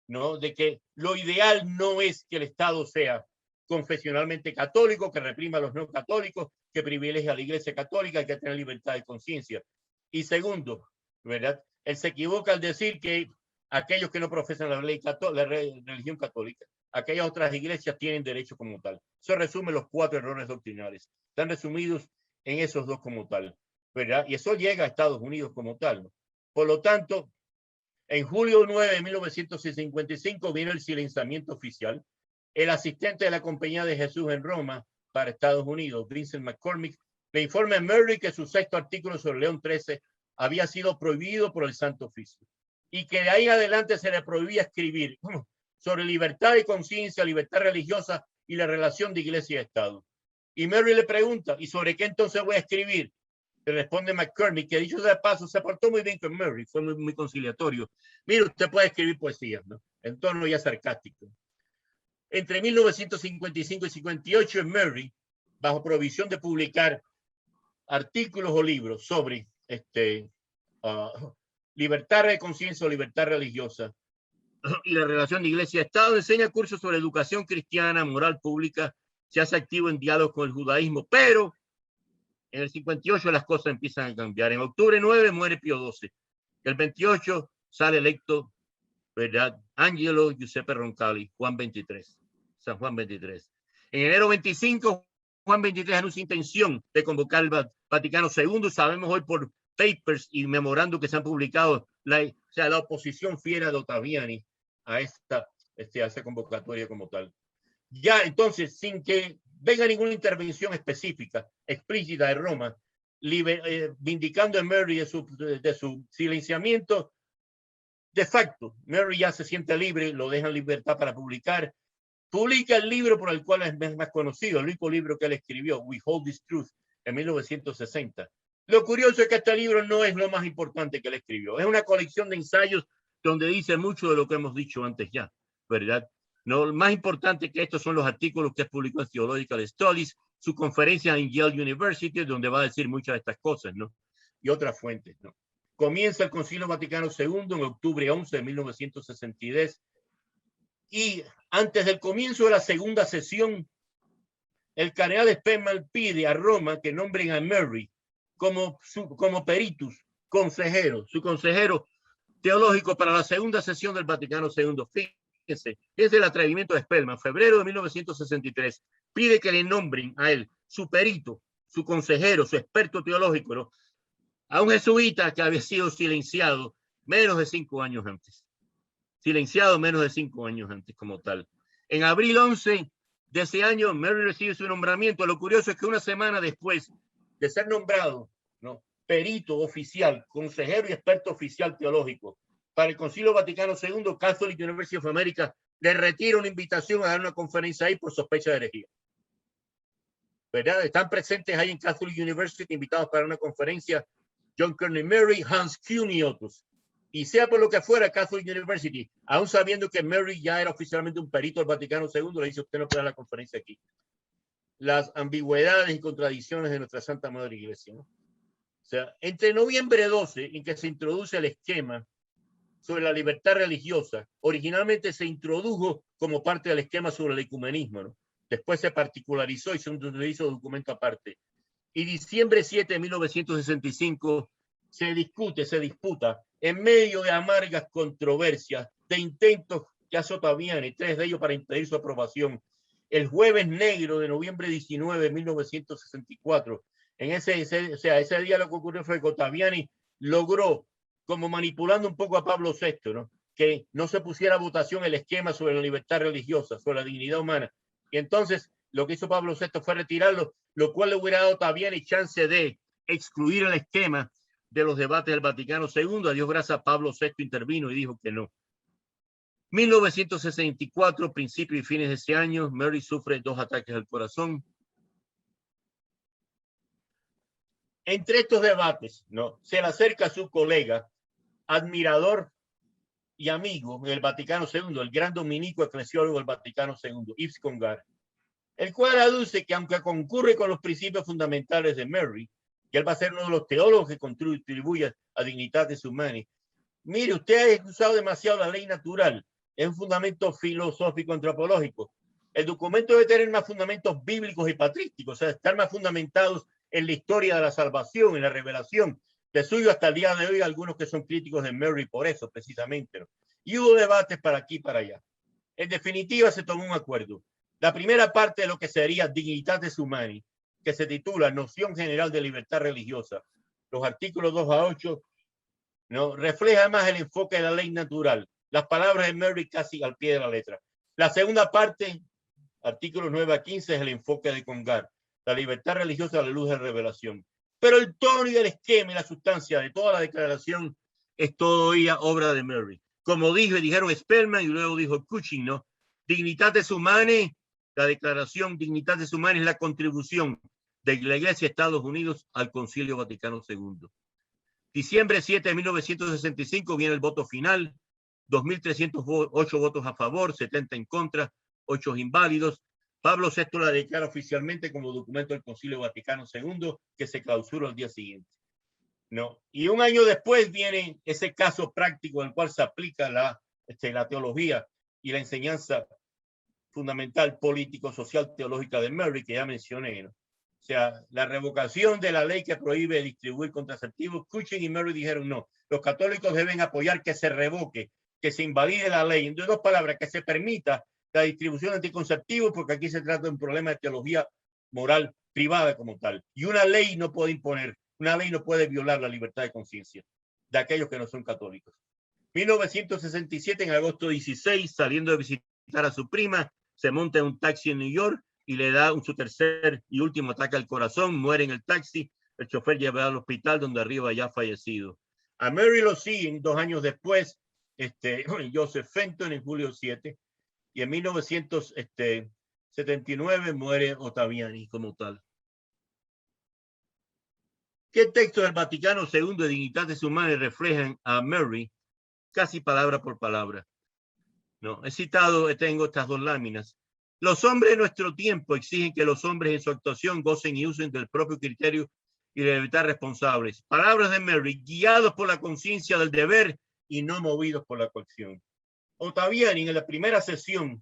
¿no? De que lo ideal no es que el Estado sea confesionalmente católico, que reprima a los no católicos, que privilegie a la Iglesia católica, que tener libertad de conciencia. Y segundo, ¿verdad? Él se equivoca al decir que aquellos que no profesan la religión católica, aquellas otras iglesias tienen derecho como tal. Eso resume los 4 errores doctrinales. Están resumidos en esos 2 como tal, ¿verdad? Y eso llega a Estados Unidos como tal, ¿no? Por lo tanto, en julio 9 de 1955 viene el silenciamiento oficial. El asistente de la Compañía de Jesús en Roma para Estados Unidos, Vincent McCormick, le informa a Mary que su 6º artículo sobre León XIII había sido prohibido por el Santo Oficio y que de ahí en adelante se le prohibía escribir sobre libertad de conciencia, libertad religiosa y la relación de iglesia y Estado. Y Mary le pregunta, ¿y sobre qué entonces voy a escribir? Le responde McCormick, que dicho de paso, se portó muy bien con Mary, fue muy conciliatorio. Mire, usted puede escribir poesía, ¿no? En tono ya sarcástico. Entre 1955 y 58, Mary, bajo provisión de publicar artículos o libros sobre libertad de conciencia o libertad religiosa y la relación de iglesia-estado, enseña cursos sobre educación cristiana, moral pública, se hace activo en diálogo con el judaísmo, pero en el 58 las cosas empiezan a cambiar. En octubre 9 muere Pío XII. El 28 sale electo, ¿verdad? Angelo Giuseppe Roncalli, San Juan 23. En enero 25, Juan 23 anuncia intención de convocar al Vaticano II. Sabemos hoy por papers y memorandos que se han publicado la oposición fiera de Ottaviani a esa convocatoria como tal. Ya entonces, sin que venga ninguna intervención específica, explícita de Roma, vindicando a Mary de su silenciamiento, de facto, Mary ya se siente libre, lo deja en libertad para publicar. Publica el libro por el cual es más conocido, el único libro que él escribió, We Hold This Truth, en 1960. Lo curioso es que este libro no es lo más importante que él escribió. Es una colección de ensayos donde dice mucho de lo que hemos dicho antes ya, ¿verdad? No, lo más importante que estos son los artículos que publicó en Theological Studies, su conferencia en Yale University, donde va a decir muchas de estas cosas, ¿no? Y otras fuentes, ¿no? Comienza el Concilio Vaticano II en octubre 11 de 1962 y antes del comienzo de la segunda sesión, el cardenal Spemann pide a Roma que nombren a Mary como peritus, consejero, su consejero teológico para la segunda sesión del Vaticano II. Fíjense, es el atrevimiento de Spemann, febrero de 1963, pide que le nombren a él su perito, su consejero, su experto teológico, ¿no? A un jesuita que había sido silenciado menos de 5 años antes. Silenciado menos de 5 años antes como tal. En abril 11 de ese año, Mary recibe su nombramiento. Lo curioso es que una semana después de ser nombrado, ¿no?, perito oficial, consejero y experto oficial teológico para el Concilio Vaticano II, Catholic University of America le retira una invitación a dar una conferencia ahí por sospecha de herejía. ¿Verdad? Están presentes ahí en Catholic University invitados para una conferencia John Kearney Mary, Hans Kuhn y otros. Y sea por lo que fuera, Catholic University, aún sabiendo que Mary ya era oficialmente un perito del Vaticano II, le dice: usted no puede dar la conferencia aquí. Las ambigüedades y contradicciones de nuestra Santa Madre Iglesia, ¿no? sea, entre noviembre 12, en que se introduce el esquema sobre la libertad religiosa, originalmente se introdujo como parte del esquema sobre el ecumenismo, ¿no? Después se particularizó y se hizo documento aparte. Y diciembre 7 de 1965 se disputa en medio de amargas controversias, de intentos que azotaban, y 3 de ellos para impedir su aprobación. El jueves negro de noviembre 19 de 1964, ese día lo que ocurrió fue que Ottaviani logró, como manipulando un poco a Pablo VI, ¿no?, que no se pusiera a votación el esquema sobre la libertad religiosa, sobre la dignidad humana. Y entonces lo que hizo Pablo VI fue retirarlo, lo cual le hubiera dado también el chance de excluir el esquema de los debates del Vaticano II. A Dios gracias, Pablo VI intervino y dijo que no. 1964, principios y fines de ese año, Mary sufre 2 ataques al corazón. Entre estos debates, ¿no?, se le acerca a su colega, admirador y amigo del Vaticano II, el gran dominico eclesiólogo del Vaticano II, Yves Congar, el cual aduce que aunque concurre con los principios fundamentales de Mary, que él va a ser uno de los teólogos que contribuye a Dignitatis Humanae, mire, usted ha usado demasiado la ley natural, es un fundamento filosófico antropológico. El documento debe tener más fundamentos bíblicos y patrísticos, o sea, estar más fundamentados en la historia de la salvación, en la revelación. De suyo hasta el día de hoy algunos que son críticos de Mary por eso, precisamente, ¿no? Y hubo debates para aquí y para allá. En definitiva, se tomó un acuerdo. La primera parte de lo que sería Dignitatis Humanae, que se titula Noción General de Libertad Religiosa, los artículos 2 a 8, ¿no?, refleja más el enfoque de la ley natural. Las palabras de Mary casi al pie de la letra. La segunda parte, artículos 9 a 15, es el enfoque de Congar, la libertad religiosa a la luz de revelación. Pero el tono y el esquema y la sustancia de toda la declaración es todavía obra de Mary. Como dijeron Spellman y luego dijo Cushing, ¿no? Dignitatis Humanae, la declaración Dignitatis Humanae es la contribución de la Iglesia de Estados Unidos al Concilio Vaticano II. Diciembre 7 de 1965 viene el voto final, 2.308 votos a favor, 70 en contra, 8 inválidos. Pablo VI la declara oficialmente como documento del Concilio Vaticano II, que se clausura al día siguiente, ¿no? Y un año después viene ese caso práctico en el cual se aplica la teología y la enseñanza fundamental político-social teológica de Mary, que ya mencioné, ¿no? O sea, la revocación de la ley que prohíbe distribuir contraceptivos. Cushing y Mary dijeron no, los católicos deben apoyar que se revoque, que se invalide la ley. En 2 palabras, que se permita la distribución de anticonceptivos, porque aquí se trata de un problema de teología moral privada como tal. Y una ley no puede imponer, una ley no puede violar la libertad de conciencia de aquellos que no son católicos. 1967, en agosto 16, saliendo de visitar a su prima, se monta en un taxi en New York y le da su tercer y último ataque al corazón, muere en el taxi, el chofer lleva al hospital donde arriba ya ha fallecido. A Mary lo siguen 2 años después, Joseph Fenton en julio 7, y en 1979 muere Ottaviani como tal. ¿Qué textos del Vaticano II de Dignitatis Humanae reflejan a Mary casi palabra por palabra? No, he citado, tengo estas 2 láminas. Los hombres de nuestro tiempo exigen que los hombres en su actuación gocen y usen del propio criterio y de libertad responsables. Palabras de Mary, guiados por la conciencia del deber y no movidos por la coacción. Ottaviani, en la primera sesión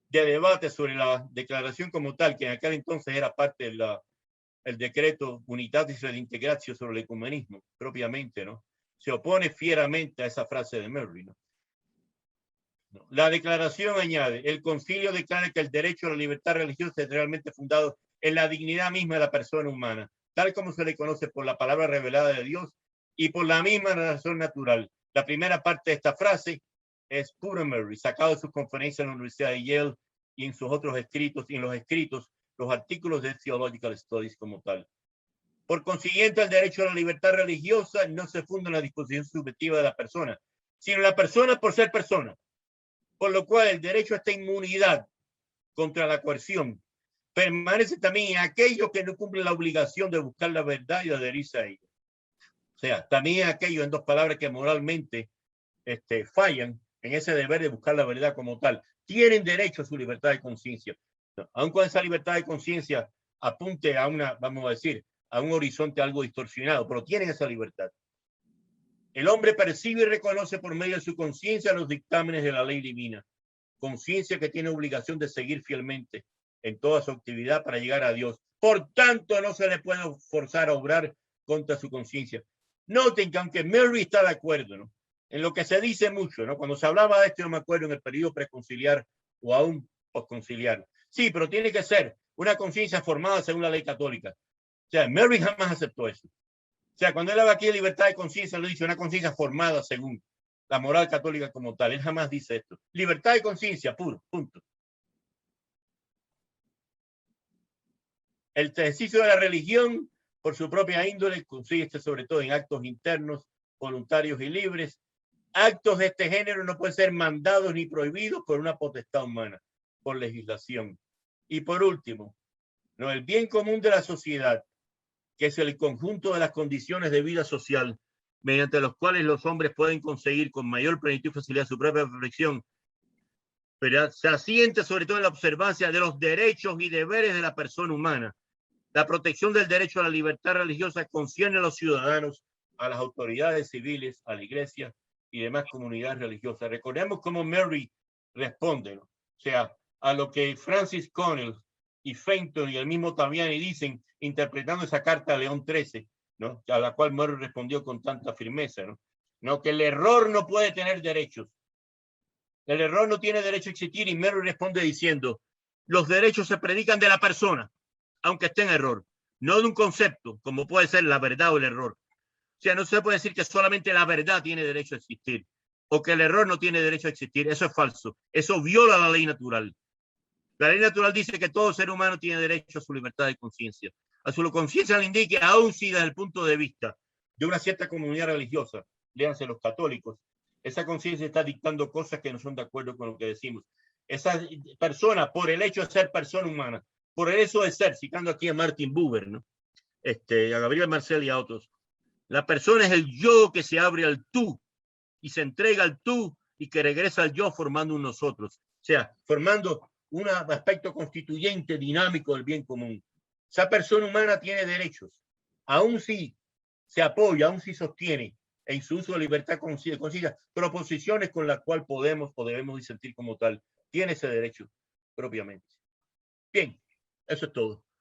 de debate sobre la declaración como tal, que en aquel entonces era parte del decreto Unitatis Redintegratio sobre el ecumenismo, propiamente, ¿no?, se opone fieramente a esa frase de Mary, ¿no? La declaración añade, el concilio declara que el derecho a la libertad religiosa es realmente fundado en la dignidad misma de la persona humana, tal como se le conoce por la palabra revelada de Dios y por la misma razón natural. La primera parte de esta frase es pura Mary, sacado de sus conferencias en la Universidad de Yale y en sus otros escritos, y en los escritos, los artículos de Theological Studies como tal. Por consiguiente, el derecho a la libertad religiosa no se funda en la disposición subjetiva de la persona, sino en la persona por ser persona. Por lo cual el derecho a esta inmunidad contra la coerción permanece también en aquellos que no cumplen la obligación de buscar la verdad y adherirse a ella. O sea, también aquellos, en 2 palabras, que moralmente fallan en ese deber de buscar la verdad como tal, tienen derecho a su libertad de conciencia. Aun cuando esa libertad de conciencia apunte a una, vamos a decir, a un horizonte algo distorsionado, pero tienen esa libertad. El hombre percibe y reconoce por medio de su conciencia los dictámenes de la ley divina, conciencia que tiene obligación de seguir fielmente en toda su actividad para llegar a Dios. Por tanto, no se le puede forzar a obrar contra su conciencia. Noten que aunque Mary está de acuerdo, ¿no?, en lo que se dice mucho, ¿no?, cuando se hablaba de esto, no me acuerdo, en el periodo preconciliar o aún postconciliar. Sí, pero tiene que ser una conciencia formada según la ley católica. O sea, Mary jamás aceptó eso. O sea, cuando él habla aquí de libertad de conciencia, lo dice una conciencia formada según la moral católica como tal. Él jamás dice esto. Libertad de conciencia, puro, punto. El ejercicio de la religión, por su propia índole, consiste sobre todo en actos internos, voluntarios y libres. Actos de este género no pueden ser mandados ni prohibidos por una potestad humana, por legislación. Y por último, ¿no?, el bien común de la sociedad, que es el conjunto de las condiciones de vida social mediante los cuales los hombres pueden conseguir con mayor plenitud y facilidad su propia perfección, pero se asienta sobre todo en la observancia de los derechos y deberes de la persona humana. La protección del derecho a la libertad religiosa concierne a los ciudadanos, a las autoridades civiles, a la iglesia y demás comunidades religiosas. Recordemos cómo Mary responde, ¿no?, o sea, a lo que Francis Connell y Fenton y el mismo Taviani dicen, interpretando esa carta a León XIII, ¿no?, a la cual Mary respondió con tanta firmeza, ¿no?, que el error no puede tener derechos. El error no tiene derecho a existir, y Mary responde diciendo: los derechos se predican de la persona, aunque esté en error, no de un concepto, como puede ser la verdad o el error. O sea, no se puede decir que solamente la verdad tiene derecho a existir o que el error no tiene derecho a existir. Eso es falso. Eso viola la ley natural. La ley natural dice que todo ser humano tiene derecho a su libertad de conciencia. A su conciencia le indique, aún si desde el punto de vista de una cierta comunidad religiosa, léanse los católicos, esa conciencia está dictando cosas que no son de acuerdo con lo que decimos. Esa persona, por el hecho de ser persona humana, por el hecho de ser, citando aquí a Martin Buber, ¿no?, a Gabriel Marcel y a otros, la persona es el yo que se abre al tú y se entrega al tú y que regresa al yo formando un nosotros. O sea, formando un aspecto constituyente dinámico del bien común. Esa persona humana tiene derechos, aún si se apoya, aún si sostiene en su uso de libertad conciencia proposiciones con las cuales podemos o debemos disentir como tal. Tiene ese derecho propiamente. Bien, eso es todo.